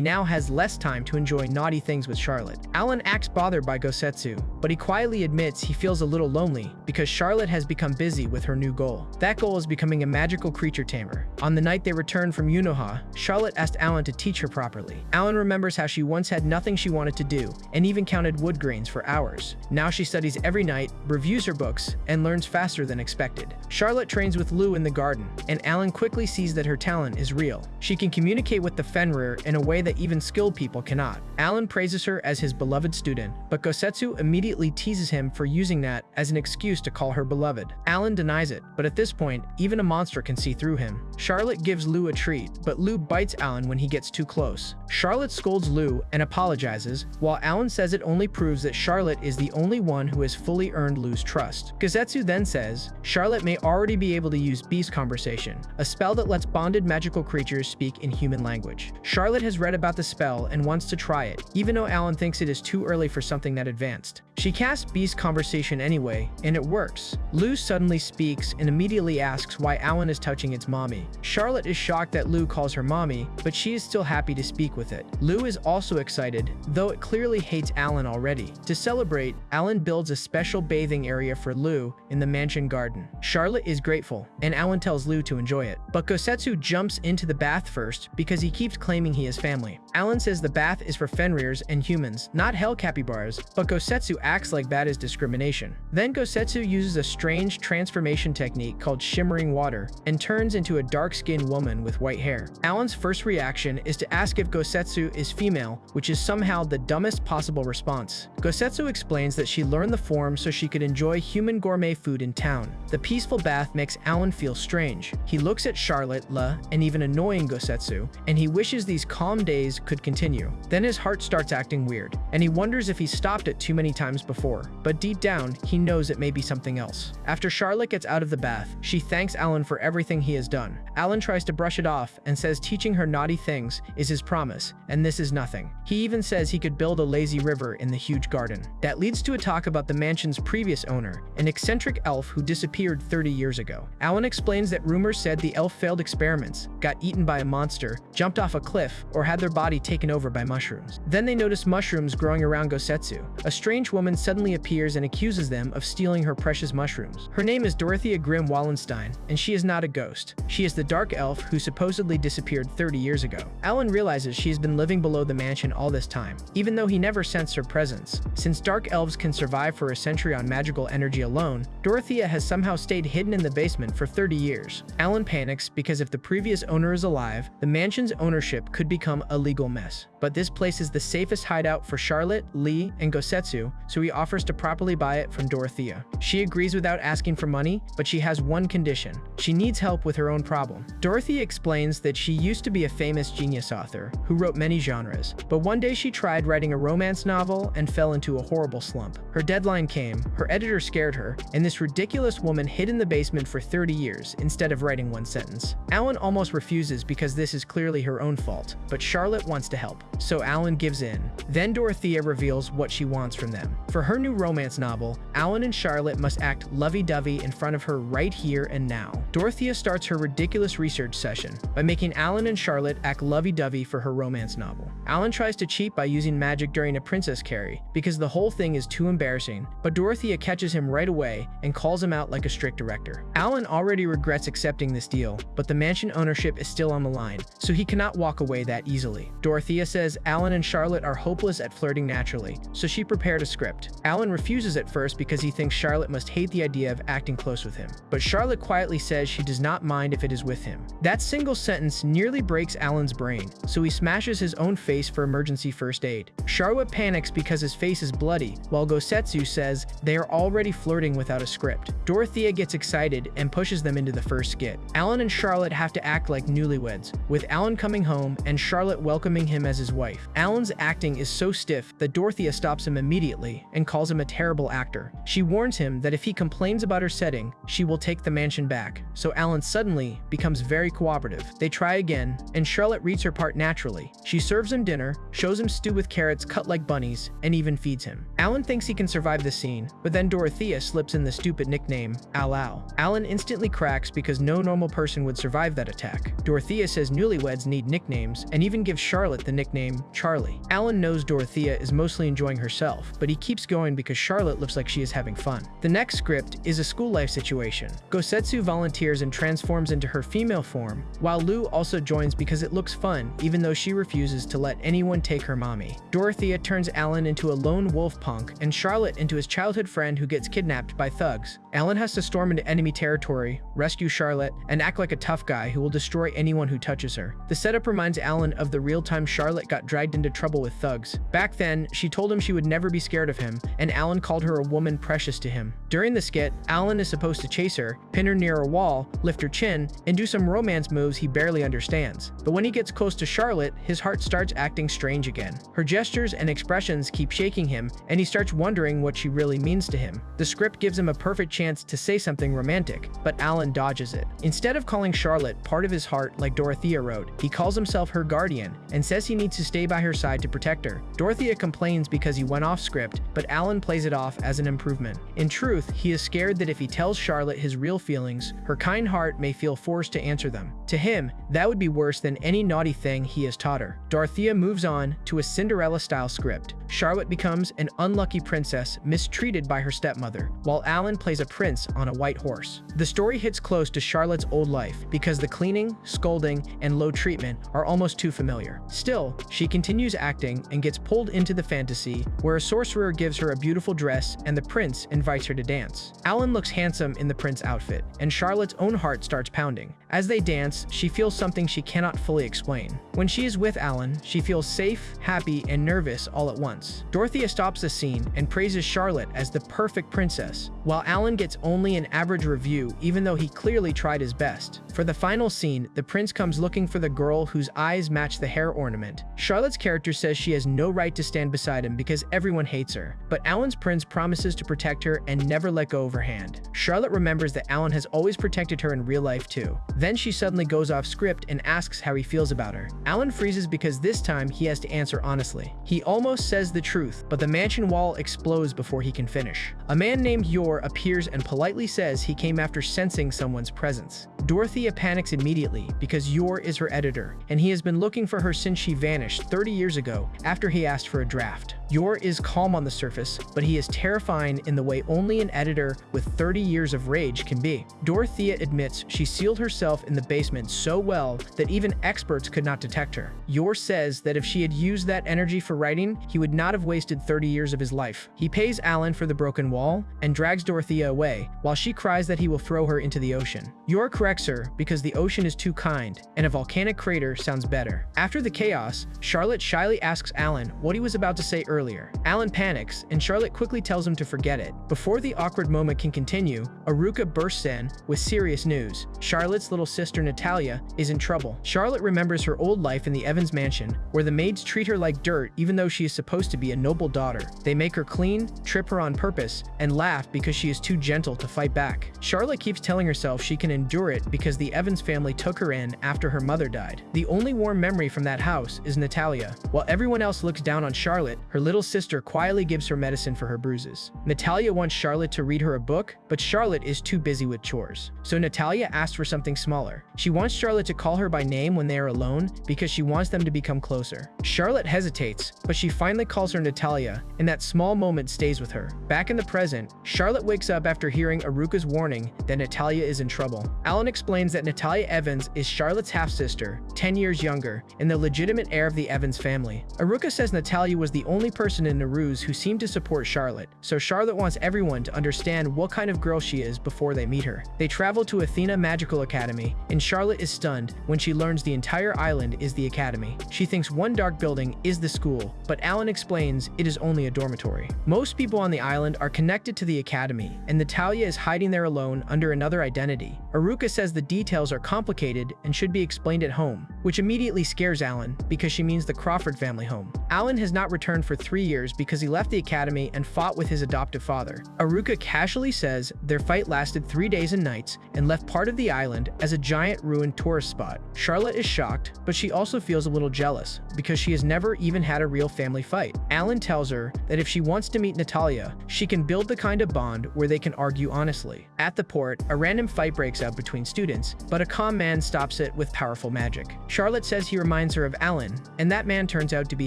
now has less time to enjoy naughty things with Charlotte. Alan acts bothered by Gosetsu, but he quietly admits he feels a little lonely because Charlotte has become busy with her new goal. That goal is becoming a magical creature tamer. On the night they return from Yunoha, Charlotte asked Alan to teach her properly. Alan remembers how she once had nothing she wanted to do, and even counted wood grains for hours. Now she studies every night, reviews her books, and learns faster than expected. Charlotte trains with Lu in the garden, and Alan quickly sees that her talent is real. She can communicate with the Fenrir in a way that even skilled people cannot. Alan praises her as his beloved student, but Gosetsu immediately teases him for using that as an excuse to call her beloved. Alan denies it, but at this point, even a monster can see through him. Charlotte gives Lu a treat, but Lu bites Alan when he gets too close. Charlotte scolds Lu and apologizes, while Alan says it only proves that Charlotte is the only one who has fully earned Lu's trust. Gosetsu then says, Charlotte may already be able to use Beast Conversation, a spell that lets bonded magical creatures speak in human language. Charlotte has read about the spell and wants to try it, even though Alan thinks it is too early for something that advanced. She casts Beast Conversation anyway, and it works. Lu suddenly speaks and immediately asks why Alan is touching its mommy. Charlotte is shocked that Lu calls her mommy, but she is still happy to speak with it. Lu is also excited, though it clearly hates Alan already. To celebrate, Alan builds a special bathing area for Lu in the mansion garden. Charlotte is grateful, and Alan tells Lu to enjoy it. But Gosetsu jumps into the bath first because he keeps claiming he is family. Alan says the bath is for Fenrirs and humans, not hell capybaras, but Gosetsu acts like that is discrimination. Then Gosetsu uses a strange transformation technique called shimmering water and turns into a dark-skinned woman with white hair. Alan's first reaction is to ask if Gosetsu is female, which is somehow the dumbest possible response. Gosetsu explains that she learned the form so she could enjoy human gourmet food in town. The peaceful bath makes Alan feel strange. He looks at Charlotte, La, and even annoying Gosetsu, and he wishes these calm days could continue. Then his heart starts acting weird, and he wonders if he stopped it too many times before. But deep down, he knows it may be something else. After Charlotte gets out of the bath, she thanks Alan for everything he has done. Alan tries to brush it off and says teaching her naughty things is his promise, and this is nothing. He even says he could build a lazy river in the huge garden. That leads to a talk about the mansion's previous owner, an eccentric elf who disappeared 30 years ago. Alan explains that rumors said the elf failed experiments, got eaten by a monster, jumped off a cliff, or had their body taken over by mushrooms. Then they notice mushrooms growing around Gosetsu. A strange woman suddenly appears and accuses them of stealing her precious mushrooms. Her name is Dorothea Grimm Wallenstein, and she is not a ghost. She is the dark elf who supposedly disappeared 30 years ago. Alan realizes she has been living below the mansion all this time, even though he never sensed her presence. Since dark elves can survive for a century on magical energy alone, Dorothea has somehow stayed hidden in the basement for 30 years. Alan panics because if the previous owner is alive, the mansion's ownership could become a legal mess. But this place is the safest hideout for Charlotte, Lee, and Gosetsu, so he offers to properly buy it from Dorothea. She agrees without asking for money, but she has one condition. She needs help with her own problem. Dorothea explains that she used to be a famous genius author who wrote many genres, but one day she tried writing a romance novel and fell into a horrible slump. Her deadline came, her editor scared her, and this ridiculous woman hid in the basement for 30 years instead of writing one sentence. Alan almost refuses because this is clearly her own fault, but Charlotte wants to help, so Alan gives in. Then Dorothea reveals what she wants from them. For her new romance novel, Alan and Charlotte must act lovey-dovey in front of her right here and now. Dorothea starts her ridiculous research session by making Alan and Charlotte act lovey-dovey for her romance novel. Alan tries to cheat by using magic during a princess carry because the whole thing is too embarrassing, but Dorothea catches him right away and calls him out like a strict director. Alan already regrets accepting this deal, but the mansion ownership is still on the line, so he cannot walk away that easily. Dorothea says Alan and Charlotte are hopeless at flirting naturally, so she prepared a script. Alan refuses at first because he thinks Charlotte must hate the idea of acting close with him, but Charlotte quietly says she does not mind if it is with him. That single sentence nearly breaks Alan's brain, so he smashes his own face for emergency first aid. Charlotte panics because his face is bloody, while Gosetsu says they are already flirting without a script. Dorothea gets excited and pushes them into the first skit. Alan and Charlotte have to act like newlyweds, with Alan coming home and Charlotte welcoming him as his wife. Alan's acting is so stiff that Dorothea stops him immediately and calls him a terrible actor. She warns him that if he complains about her setting, she will take the mansion back, so Alan suddenly becomes very cooperative. They try again, and Charlotte reads her part naturally. She serves him dinner, shows him stew with carrots cut like bunnies, and even feeds him. Alan thinks he can survive the scene, but then Dorothea slips in the stupid nickname, Al Al. Alan instantly cracks because no normal person would survive that attack. Dorothea says newlyweds need nicknames, and even gives Charlotte the nickname Charlie. Alan knows Dorothea is mostly enjoying herself, but he keeps going because Charlotte looks like she is having fun. The next script is a school life situation. Gosetsu volunteers and transforms into her female form, while Lou also joins because it looks fun, even though she refuses to let anyone take her mommy. Dorothea turns Alan into a lone wolf punk, and Charlotte into his childhood friend who gets kidnapped by thugs. Alan has to storm into enemy territory, rescue Charlotte, and act like a tough guy who will destroy anyone who touches her. The setup reminds Alan of the real time Charlotte got dragged into trouble with thugs. Back then, she told him she would never be scared of him, and Alan called her a woman precious to him. During the skit, Alan is supposed to chase her, pin her near a wall, lift her chin, and do some romance moves he barely understands. But when he gets close to Charlotte, his heart starts acting strange again. Her gestures and expressions keep shaking him, and he starts wondering what she really means to him. The script gives him a perfect chance to say something romantic, but Alan dodges it. Instead of calling Charlotte part of his heart like Dorothea wrote, he calls himself her guardian and says he needs to stay by her side to protect her. Dorothea complains because he went off script, but Alan plays it off as an improvement. In truth, he is scared that if he tells Charlotte his real feelings, her kind heart may feel forced to answer them. To him, that would be worse than any naughty thing he has taught her. Dorothea moves on to a Cinderella-style script. Charlotte becomes an unlucky princess mistreated by her stepmother, while Alan plays a prince on a white horse. The story hits close to Charlotte's old life because the cleaning, scolding, and low treatment are almost too familiar. Still, she continues acting and gets pulled into the fantasy where a sorcerer gives her a beautiful dress and the prince invites her to dance. Alan looks handsome in the prince outfit, and Charlotte's own heart starts pounding. As they dance, she feels something she cannot fully explain. When she is with Alan, she feels safe, happy, and nervous all at once. Dorothea stops the scene and praises Charlotte as the perfect princess, while Alan gets only an average review even though he clearly tried his best. For the final scene, the prince comes looking for the girl whose eyes match the hair ornament. Charlotte's character says she has no right to stand beside him because everyone hates her, but Alan's prince promises to protect her and never let go of her hand. Charlotte remembers that Alan has always protected her in real life too. Then she suddenly goes off script and asks how he feels about her. Alan freezes because this time he has to answer honestly. He almost says the truth, but the mansion wall explodes before he can finish. A man named Yor appears and politely says he came after sensing someone's presence. Dorothea panics immediately because Yor is her editor, and he has been looking for her since she vanished 30 years ago after he asked for a draft. Yor is calm on the surface, but he is terrifying in the way only an editor with 30 years of rage can be. Dorothea admits she sealed herself in the basement so well that even experts could not detect her. Yor says that if she had used that energy for writing, he would not have wasted 30 years of his life. He pays Alan for the broken wall and drags Dorothea away, while she cries that he will throw her into the ocean. Yor corrects her because the ocean is too kind, and a volcanic crater sounds better. After the chaos, Charlotte shyly asks Alan what he was about to say earlier. Alan panics, and Charlotte quickly tells him to forget it. Before the awkward moment can continue, Aruka bursts in with serious news. Charlotte's little sister Natalia is in trouble. Charlotte remembers her old life in the Evans mansion, where the maids treat her like dirt even though she is supposed to be a noble daughter. They make her clean, trip her on purpose, and laugh because she is too gentle to fight back. Charlotte keeps telling herself she can endure it because the Evans family took her in after her mother died. The only warm memory from that house is Natalia. While everyone else looks down on Charlotte, her little sister quietly gives her medicine for her bruises. Natalia wants Charlotte to read her a book, but Charlotte is too busy with chores. So Natalia asks for something smaller. She wants Charlotte to call her by name when they are alone because she wants them to become closer. Charlotte hesitates, but she finally calls her Natalia, and that small moment stays with her. Back in the present, Charlotte wakes up after hearing Aruka's warning that Natalia is in trouble. Alan explains that Natalia Evans is Charlotte's half-sister, 10 years younger, and the legitimate heir of the Evans family. Aruka says Natalia was the only person in Naruse who seemed to support Charlotte, so Charlotte wants everyone to understand what kind of girl she is before they meet her. They travel to Athena Magical Academy, and Charlotte is stunned when she learns the entire island is the academy. She thinks one dark building is the school, but Alan explains it is only a dormitory. Most people on the island are connected to the academy, and Natalia is hiding there alone under another identity. Aruka says the details are complicated and should be explained at home, which immediately scares Alan because she means the Crawford family home. Alan has not returned for 3 years because he left the academy and fought with his adoptive father. Aruka casually says their fight lasted 3 days and nights and left part of the island as a giant ruined tourist spot. Charlotte is shocked, but she also feels a little jealous because she has never even had a real family fight. Alan tells her that if she wants to meet Natalia, she can build the kind of bond where they can argue honestly. At the port, a random fight breaks out between students, but a calm man stops it with powerful magic. Charlotte says he reminds her of Alan, and that man turns out to be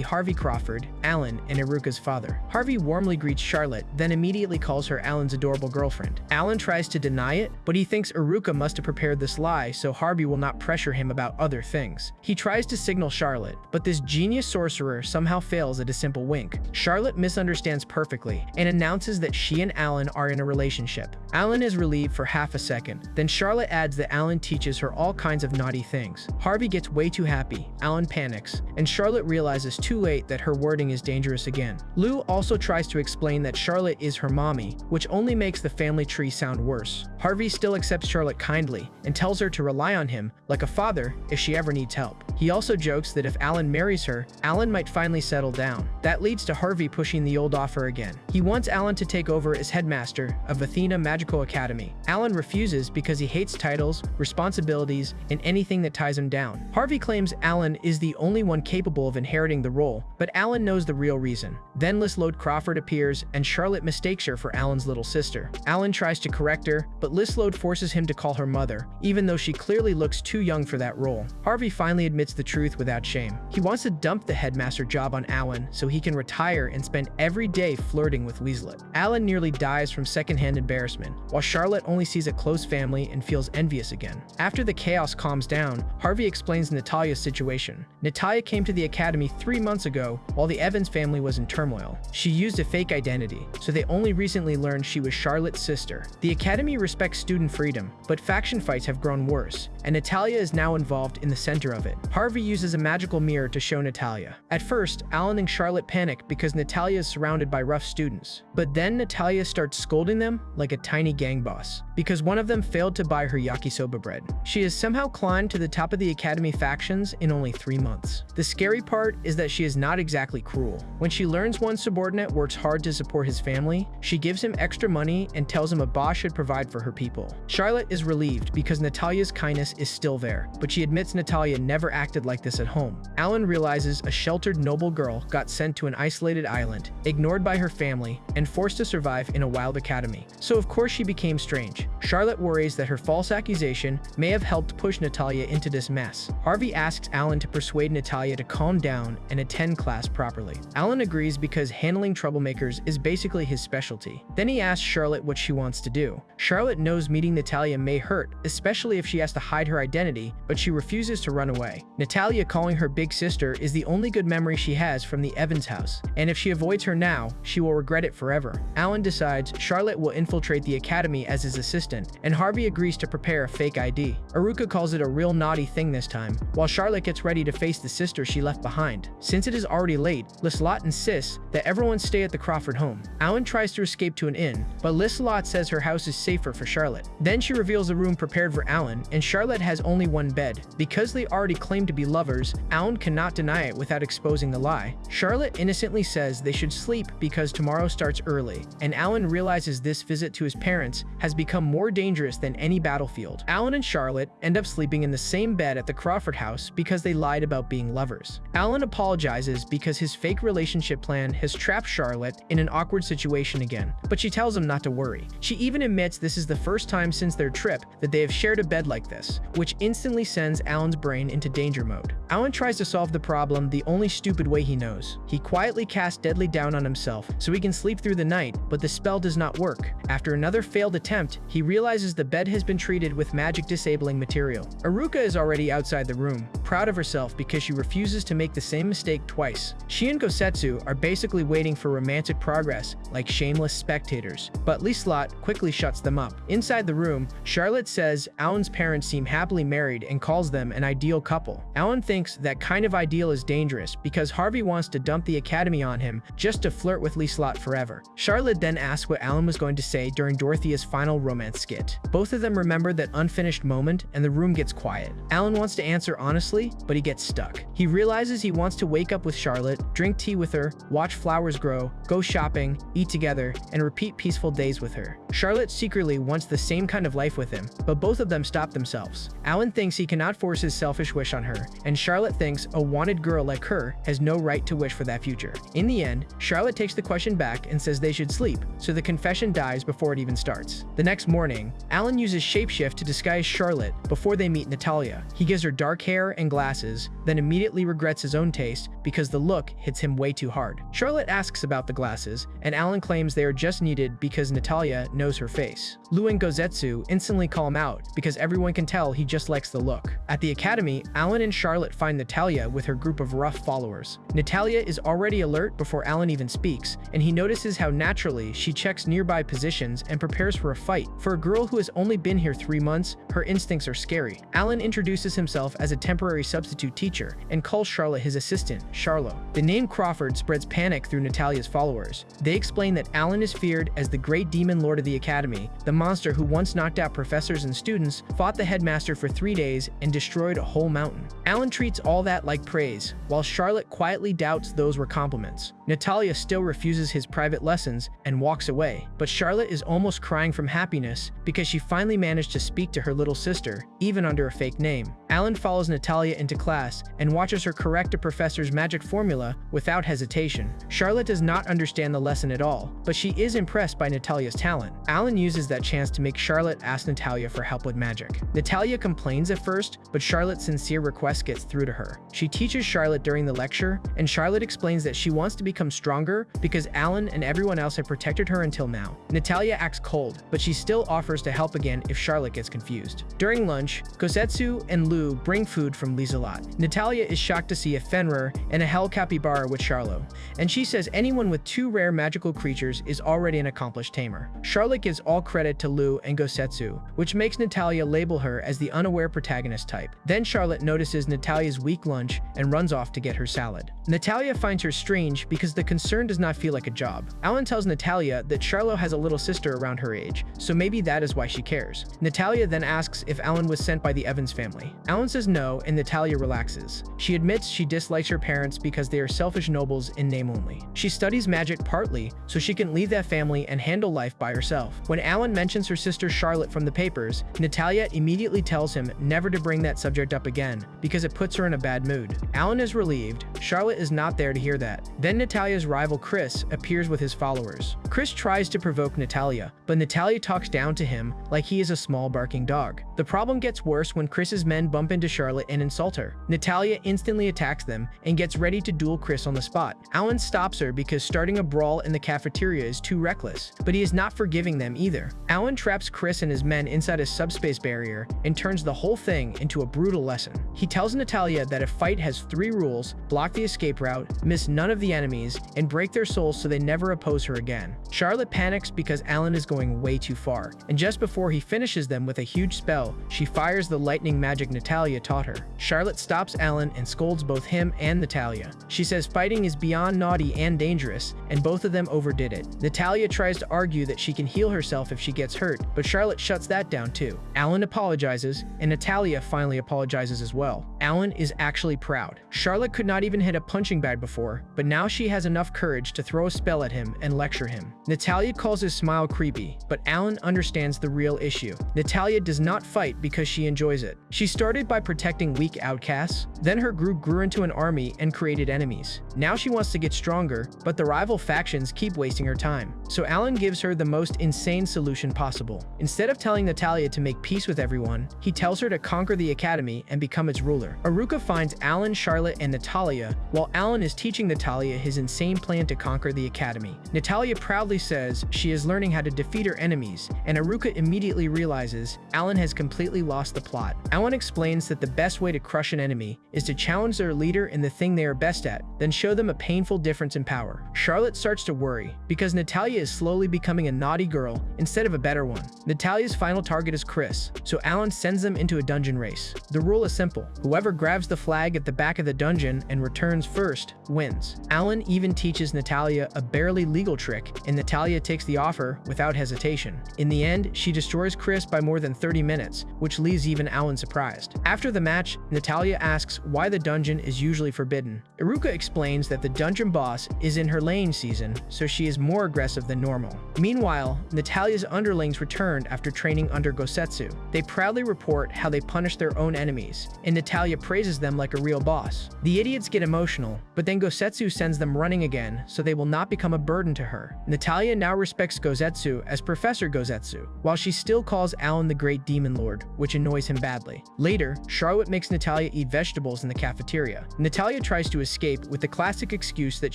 Harvey Crawford, Alan and Aruka's father. Harvey warmly greets Charlotte, then immediately calls her Alan's adorable girlfriend. Alan tries to deny it, but he thinks Aruka must have prepared this lie so Harvey will not pressure him about other things. He tries to signal Charlotte, but this genius sorcerer somehow fails at a simple wink. Charlotte misunderstands perfectly and announces that she and Alan are in a relationship. Alan is relieved for half a second, then Charlotte adds that Alan teaches her all kinds of naughty things. Harvey gets way too happy, Alan panics, and Charlotte realizes too late that her wording is dangerous again. Lou also tries to explain that Charlotte is her mommy, which only makes the family tree sound worse. Harvey still accepts Charlotte kindly and tells her to rely on him like a father if she ever needs help. He also jokes that if Alan marries her, Alan might finally settle down. That leads to Harvey pushing the old offer again. He wants Alan to take over as headmaster of Athena Magical Academy. Alan refuses because he hates titles, responsibilities, and anything that ties him down. Harvey claims Alan is the only one capable of inheriting the role, but Alan knows the real reason. Then Lislode Crawford appears, and Charlotte mistakes her for Alan's little sister. Alan tries to correct her, but Lislode forces him to call her mother, even though she clearly looks too young for that role. Harvey finally admits the truth without shame. He wants to dump the headmaster job on Alan so he can retire and spend every day flirting with Weaslett. Alan nearly dies from secondhand embarrassment, while Charlotte only sees a close family and feels envious again. After the chaos calms down, Harvey explains Natalia's situation. Natalia came to the academy 3 months ago while the Evans family was in turmoil. She used a fake identity, so they only recently learned she was Charlotte's sister. The academy respects student freedom, but faction fights have grown worse, and Natalia is now involved in the center of it. Harvey uses a magical mirror to show Natalia. At first, Alan and Charlotte panic because Natalia is surrounded by rough students. But then Natalia starts scolding them like a tiny gang boss, because one of them failed to buy her yakisoba bread. She has somehow climbed to the top of the academy factions in only 3 months. The scary part is that she is not exactly cruel. When she learns one subordinate works hard to support his family, she gives him extra money and tells him a boss should provide for her people. Charlotte is relieved because Natalia's kindness is still there, but she admits Natalia never acted like this at home. Alan realizes a sheltered noble girl got sent to an isolated island, ignored by her family, and forced to survive in a wild academy. So of course she became strange. Charlotte worries that her false accusation may have helped push Natalia into this mess. Harvey asks Alan to persuade Natalia to calm down and attend class properly. Alan agrees because handling troublemakers is basically his specialty. Then he asks Charlotte what she wants to do. Charlotte knows meeting Natalia may hurt, especially if she has to hide her identity, but she refuses to run away. Natalia calling her big sister is the only good memory she has from the Evans house, and if she avoids her now, she will regret it forever. Alan decides Charlotte will infiltrate the academy as his assistant, and Harvey agrees to prepare a fake ID. Aruka calls it a real naughty thing this time, while Charlotte gets ready to face the sister she left behind. Since it is already late, Lislott insists that everyone stay at the Crawford home. Alan tries to escape to an inn, but Lislott says her house is safer for Charlotte. Then she reveals the room prepared for Alan, and Charlotte has only one bed. Because they already claim to be lovers, Alan cannot deny it without exposing the lie. Charlotte innocently says they should sleep because tomorrow starts early, and Alan realizes this visit to his parents has become more dangerous than any battlefield. Alan and Charlotte end up sleeping in the same bed at the Crawford house because they lied about being lovers. Alan apologizes because his fake relationship plan has trapped Charlotte in an awkward situation situation again, but she tells him not to worry. She even admits this is the first time since their trip that they have shared a bed like this, which instantly sends Alan's brain into danger mode. Alan tries to solve the problem the only stupid way he knows. He quietly casts Deadly down on himself so he can sleep through the night, but the spell does not work. After another failed attempt, he realizes the bed has been treated with magic disabling material. Aruka is already outside the room, proud of herself because she refuses to make the same mistake twice. She and Gosetsu are basically waiting for romantic progress like shameless spectators, but Lislot quickly shuts them up. Inside the room, Charlotte says Alan's parents seem happily married and calls them an ideal couple. Alan thinks that kind of ideal is dangerous because Harvey wants to dump the academy on him just to flirt with Lislot forever. Charlotte then asks what Alan was going to say during Dorothea's final romance skit. Both of them remember that unfinished moment and the room gets quiet. Alan wants to answer honestly, but he gets stuck. He realizes he wants to wake up with Charlotte, drink tea with her, watch flowers grow, go shopping, eat together, and repeat peaceful days with her. Charlotte secretly wants the same kind of life with him, but both of them stop themselves. Alan thinks he cannot force his selfish wish on her, and Charlotte thinks a wanted girl like her has no right to wish for that future. In the end, Charlotte takes the question back and says they should sleep, so the confession dies before it even starts. The next morning, Alan uses shapeshift to disguise Charlotte before they meet Natalia. He gives her dark hair and glasses, then immediately regrets his own taste because the look hits him way too hard. Charlotte asks about the glasses, and Alan claims they are just needed because Natalia knows her face. Lu and Gosetsu instantly call him out because everyone can tell he just likes the look. At the academy, Alan and Charlotte find Natalia with her group of rough followers. Natalia is already alert before Alan even speaks, and he notices how naturally she checks nearby positions and prepares for a fight. For a girl who has only been here 3 months, her instincts are scary. Alan introduces himself as a temporary substitute teacher and calls Charlotte his assistant, Charlo. The name Crawford spreads panic through Natalia's followers. They explain that Alan is feared as the great demon lord of the academy, the monster who once knocked out professors and students, fought the headmaster for 3 days, and destroyed a whole mountain. Alan treats all that like praise, while Charlotte quietly doubts those were compliments. Natalia still refuses his private lessons and walks away, but Charlotte is almost crying from happiness because she finally managed to speak to her little sister, even under a fake name. Alan follows Natalia into class and watches her correct a professor's magic formula without hesitation. Charlotte does not understand the lesson at all, but she is impressed by Natalia's talent. Alan uses that chance to make Charlotte ask Natalia for help with magic. Natalia complains at first, but Charlotte's sincere request gets through to her. She teaches Charlotte during the lecture, and Charlotte explains that she wants to become stronger because Alan and everyone else have protected her until now. Natalia acts cold, but she still offers to help again if Charlotte gets confused. During lunch, Gosetsu and Lu bring food from Lizelot. Natalia is shocked to see a Fenrir and a Hell Capybara with Charlo, and she says anyone with 2 rare magical creatures is already an accomplished tamer. Charlotte gives all credit to Lu and Gosetsu, which makes Natalia label her as the unaware protagonist type. Then Charlotte notices Natalia's weak lunch and runs off to get her salad. Natalia finds her strange because the concern does not feel like a job. Alan tells Natalia that Charlo has a little sister around her age, so maybe that is why she cares. Natalia then asks if Alan was sent by the Evans family. Alan says no, and Natalia relaxes. She admits she dislikes her parents because they are selfish nobles in name only. She studies magic partly so she can leave that family and handle life by herself. When Alan mentions her sister Charlotte from the papers, Natalia immediately tells him never to bring that subject up again because it puts her in a bad mood. Alan is relieved. Charlotte is not there to hear that. Then Natalia's rival Chris appears with his followers. Chris tries to provoke Natalia, but Natalia talks down to him like he is a small barking dog. The problem gets worse when Chris's men bump into Charlotte and insult her. Natalia instantly attacks them and gets ready to duel Chris on the spot. Alan stops her because starting a brawl in the cafeteria is too reckless, but he is not forgiving them either. Alan traps Chris and his men inside a subspace barrier and turns the whole thing into a brutal lesson. He tells Natalia that a fight has 3 rules: block the escape route, miss none of the enemies, and break their souls so they never oppose her again. Charlotte panics because Alan is going way too far, and just before he finishes them with a huge spell, she fires the lightning magic Natalia taught her. Charlotte stops Alan and scolds both him and Natalia. She says fighting is beyond naughty and dangerous, and both of them overdid it. Natalia tries to argue that she can heal herself if she gets hurt, but Charlotte shuts that down too. Alan apologizes, and Natalia finally apologizes as well. Alan is actually proud. Charlotte could not even hit a punching bag before, but now she has enough courage to throw a spell at him and lecture him. Natalia calls his smile creepy, but Alan understands the real issue. Natalia does not fight because she enjoys it. She started by protecting weak outcasts, then her group grew into an army and created enemies. Now she wants to get stronger, but the rival factions keep of wasting her time. So Alan gives her the most insane solution possible. Instead of telling Natalia to make peace with everyone, he tells her to conquer the academy and become its ruler. Aruka finds Alan, Charlotte, and Natalia while Alan is teaching Natalia his insane plan to conquer the academy. Natalia proudly says she is learning how to defeat her enemies, and Aruka immediately realizes Alan has completely lost the plot. Alan explains that the best way to crush an enemy is to challenge their leader in the thing they are best at, then show them a painful difference in power. Charlotte starts to worry because Natalia is slowly becoming a naughty girl instead of a better one. Natalia's final target is Chris, so Alan sends them into a dungeon race. The rule is simple: whoever grabs the flag at the back of the dungeon and returns first wins. Alan even teaches Natalia a barely legal trick, and Natalia takes the offer without hesitation. In the end, she destroys Chris by more than 30 minutes, which leaves even Alan surprised. After the match, Natalia asks why the dungeon is usually forbidden. Iruka explains that the dungeon boss is in her laying season, so she is more aggressive than normal. Meanwhile, Natalia's underlings returned after training under Gosetsu. They proudly report how they punish their own enemies, and Natalia praises them like a real boss. The idiots get emotional, but then Gosetsu sends them running again so they will not become a burden to her. Natalia now respects Gosetsu as Professor Gosetsu, while she still calls Alan the Great Demon Lord, which annoys him badly. Later, Charlotte makes Natalia eat vegetables in the cafeteria. Natalia tries to escape with the classic excuse that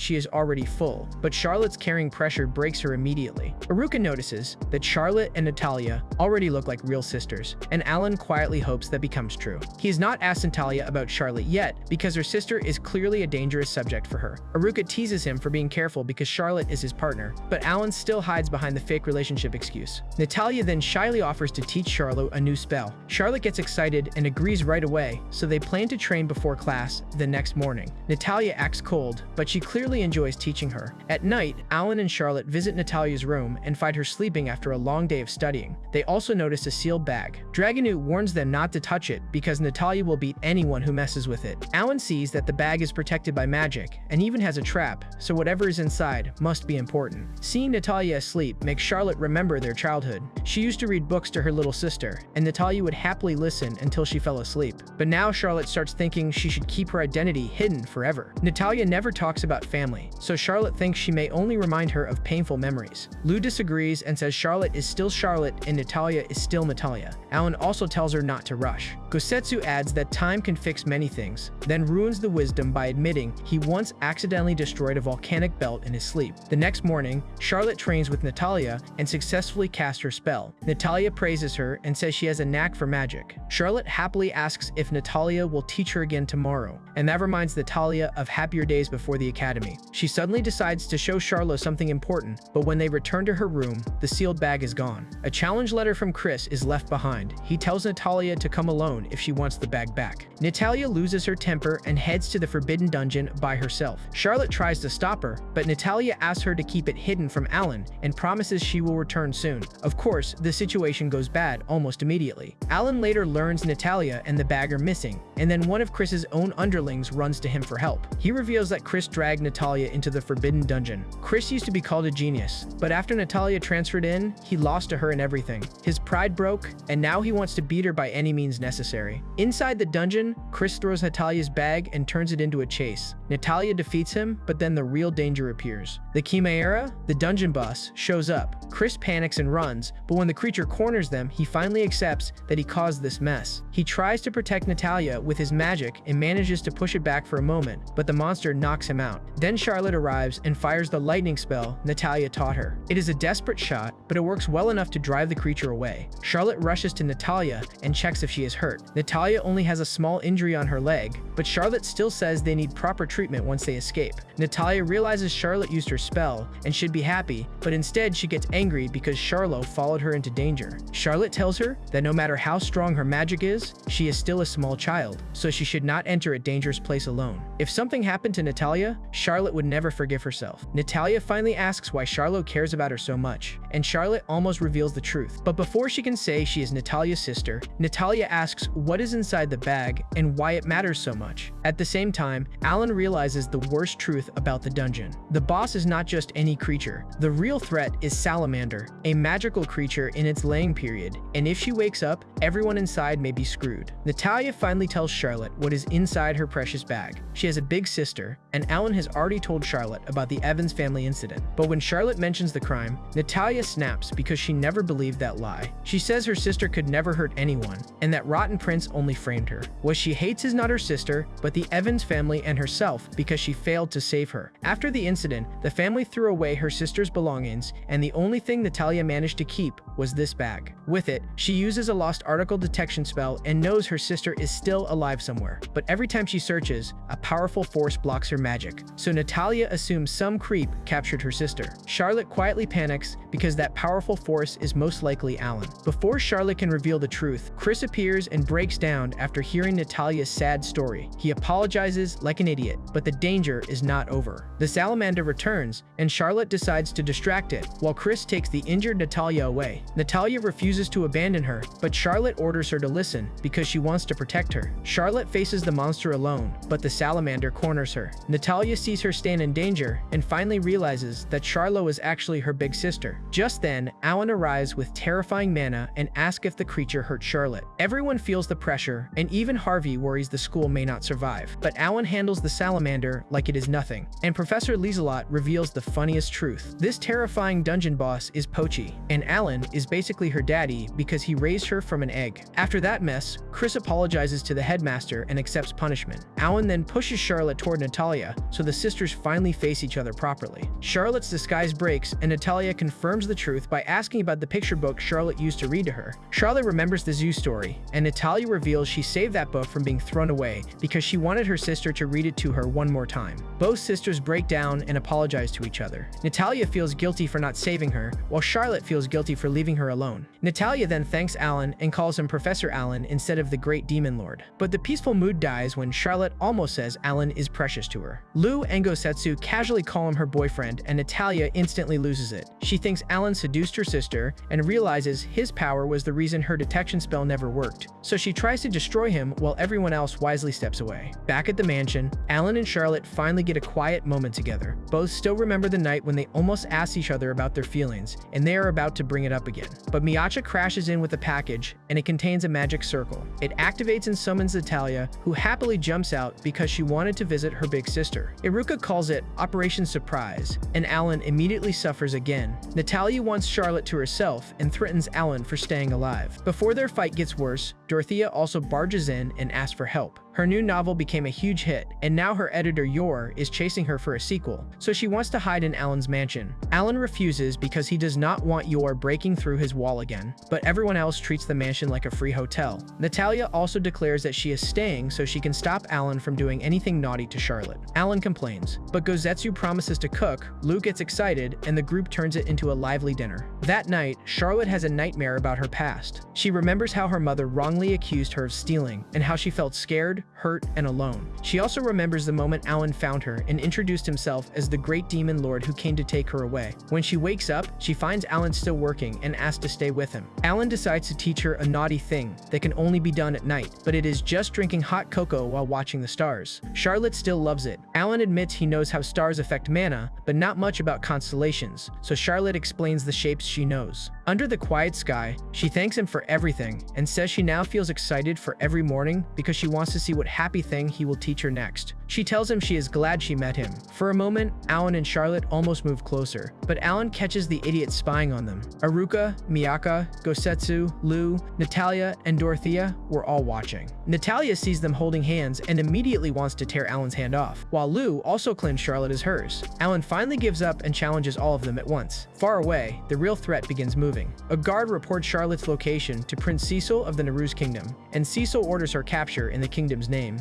she is already full, but Charlotte's carrying pressure breaks her immediately. Iruka notices that Charlotte and Natalia already look like real sisters, and Alan quietly hopes that becomes true. He has not asked Natalia about Charlotte yet because her sister is clearly a dangerous subject for her. Iruka teases him for being careful because Charlotte is his partner, but Alan still hides behind the fake relationship excuse. Natalia then shyly offers to teach Charlotte a new spell. Charlotte gets excited and agrees right away, so they plan to train before class the next morning. Natalia acts cold, but she clearly enjoys teaching her. At night, Alan and Charlotte visit Natalia's room and find her sleeping after a long day of studying. They also notice a sealed bag. Dragonute warns them not to touch it because Natalia will beat anyone who messes with it. Alan sees that the bag is protected by magic and even has a trap, so whatever is inside must be important. Seeing Natalia asleep makes Charlotte remember their childhood. She used to read books to her little sister, and Natalia would happily listen until she fell asleep. But now Charlotte starts thinking she should keep her identity hidden forever. Natalia never talks about family, so Charlotte thinks she may only remind her of painful memories. Lou disagrees and says Charlotte is still Charlotte and Natalia is still Natalia. Alan also tells her not to rush. Gosetsu adds that time can fix many things, then ruins the wisdom by admitting he once accidentally destroyed a volcanic belt in his sleep. The next morning, Charlotte trains with Natalia and successfully casts her spell. Natalia praises her and says she has a knack for magic. Charlotte happily asks if Natalia will teach her again tomorrow, and that reminds Natalia of happier days before the academy. She suddenly decides to show Charlotte something important, but when they return to her room, the sealed bag is gone. A challenge letter from Chris is left behind. He tells Natalia to come alone if she wants the bag back. Natalia loses her temper and heads to the forbidden dungeon by herself. Charlotte tries to stop her, but Natalia asks her to keep it hidden from Alan and promises she will return soon. Of course, the situation goes bad almost immediately. Alan later learns Natalia and the bag are missing, and then one of Chris's own underlings runs to him for help. He reveals that Chris dragged Natalia into the forbidden dungeon. Chris used to be called a genius, but after Natalia transferred in, he lost to her and everything. His pride broke, and now he wants to beat her by any means necessary. Inside the dungeon, Chris throws Natalia's bag and turns it into a chase. Natalia defeats him, but then the real danger appears. The Chimera, the dungeon boss, shows up. Chris panics and runs, but when the creature corners them, he finally accepts that he caused this mess. He tries to protect Natalia with his magic and manages to push it back for a moment, but the monster knocks him out. Then Charlotte arrives and fires the lightning spell Natalia taught her. It is a desperate shot, but it works well enough to drive the creature away. Charlotte rushes to Natalia and checks if she is hurt. Natalia only has a small injury on her leg, but Charlotte still says they need proper treatment once they escape. Natalia realizes Charlotte used her spell and should be happy, but instead she gets angry because Charlotte followed her into danger. Charlotte tells her that no matter how strong her magic is, she is still a small child, so she should not enter a dangerous place alone. If something happened to Natalia, Charlotte would never forgive herself. Natalia finally asks why Charlotte cares about her so much, and Charlotte almost reveals the truth. But before she can say she is Natalia's sister, Natalia asks what is inside the bag and why it matters so much. At the same time, Alan realizes the worst truth about the dungeon. The boss is not just any creature. The real threat is Salamander, a magical creature in its laying period, and if she wakes up, everyone inside may be screwed. Natalia finally tells Charlotte what is inside her precious bag. She has a big sister, and Alan has already told Charlotte about the Evans family incident. But when Charlotte mentions the crime, Natalia snaps because she never believed that lie. She says her sister could never hurt anyone, and that rotten prince only framed her. What she hates is not her sister, but the Evans family and herself because she failed to save her. After the incident, the family threw away her sister's belongings, and the only thing Natalia managed to keep was this bag. With it, she uses a lost article detection spell and knows her sister is still alive somewhere. But every time she searches, a powerful force blocks her magic. So Natalia assumes some creep captured her sister. Charlotte quietly panics because that powerful force is most likely Alan. Before Charlotte can reveal the truth, Chris appears and breaks down after hearing Natalia's sad story. He apologizes like an idiot, but the danger is not over. The salamander returns, and Charlotte decides to distract it, while Chris takes the injured Natalia away. Natalia refuses to abandon her, but Charlotte orders her to listen because she wants to protect her. Charlotte faces the monster alone, but the salamander corners her. Natalia sees her stand in danger and finally realizes that Charlotte is actually her big sister. Just then, Alan arrives with terrifying mana and asks if the creature hurt Charlotte. Everyone feels the pressure, and even Harvey worries the school may not survive. But Alan handles the salamander like it is nothing, and Professor Lieselot reveals the funniest truth. This terrifying dungeon boss is Pochi, and Alan is basically her daddy because he raised her from an egg. After that mess, Chris apologizes to the headmaster and accepts punishment. Alan then pushes Charlotte toward Natalia, so the sisters finally face each other properly. Charlotte's disguise breaks, and Natalia confirms the truth by asking about the picture book Charlotte used to read to her. Charlotte remembers the zoo story, and Natalia reveals she saved that book from being thrown away because she wanted her sister to read it to her one more time. Both sisters break down and apologize to each other. Natalia feels guilty for not saving her, while Charlotte feels guilty for leaving her alone. Natalia then thanks Alan and calls him Professor Alan instead of the Great Demon Lord. But the peaceful mood dies when Charlotte almost says Alan is precious to her. Lou and Gosetsu casually call him her boyfriend, and Natalia instantly loses it. She thinks Alan seduced her sister and realizes his power was the reason her detection spell never worked. So she tries to destroy him while everyone else wisely steps away. Back at the mansion, Alan and Charlotte finally get a quiet moment together. Both still remember the night when they almost asked each other about their feelings, and they are about to bring it up again. But Miacha crashes in with a package, and it contains a magic circle. It activates and summons Natalia, who happily jumps out because she wanted to visit her big sister. Iruka calls it Operation Surprise, and Alan immediately suffers again. Natalia wants Charlotte to herself and threatens Alan for staying alive. Before their fight gets worse, Dorothea also barges in and asks for help. Her new novel became a huge hit, and now her editor Yor is chasing her for a sequel, so she wants to hide in Alan's mansion. Alan refuses because he does not want Yor breaking through his wall again, but everyone else treats the mansion like a free hotel. Natalia also declares that she is staying so she can stop Alan from doing anything naughty to Charlotte. Alan complains, but Gosetsu promises to cook, Lou gets excited, and the group turns it into a lively dinner. That night, Charlotte has a nightmare about her past. She remembers how her mother wrongly accused her of stealing, and how she felt scared, hurt, and alone. She also remembers the moment Alan found her and introduced himself as the Great Demon Lord who came to take her away. When she wakes up, she finds Alan still working and asks to stay with him. Alan decides to teach her a naughty thing that can only be done at night, but it is just drinking hot cocoa while watching the stars. Charlotte still loves it. Alan admits he knows how stars affect mana, but not much about constellations, so Charlotte explains the shapes she knows. Under the quiet sky, she thanks him for everything and says she now feels excited for every morning because she wants to see what happy thing he will teach her next. She tells him she is glad she met him. For a moment, Alan and Charlotte almost move closer, but Alan catches the idiot spying on them. Iruka, Miyaka, Gosetsu, Lou, Natalia, and Dorothea were all watching. Natalia sees them holding hands and immediately wants to tear Alan's hand off, while Lou also claims Charlotte as hers. Alan finally gives up and challenges all of them at once. Far away, the real threat begins moving. A guard reports Charlotte's location to Prince Cecil of the Naru's kingdom, and Cecil orders her capture in the kingdom's name.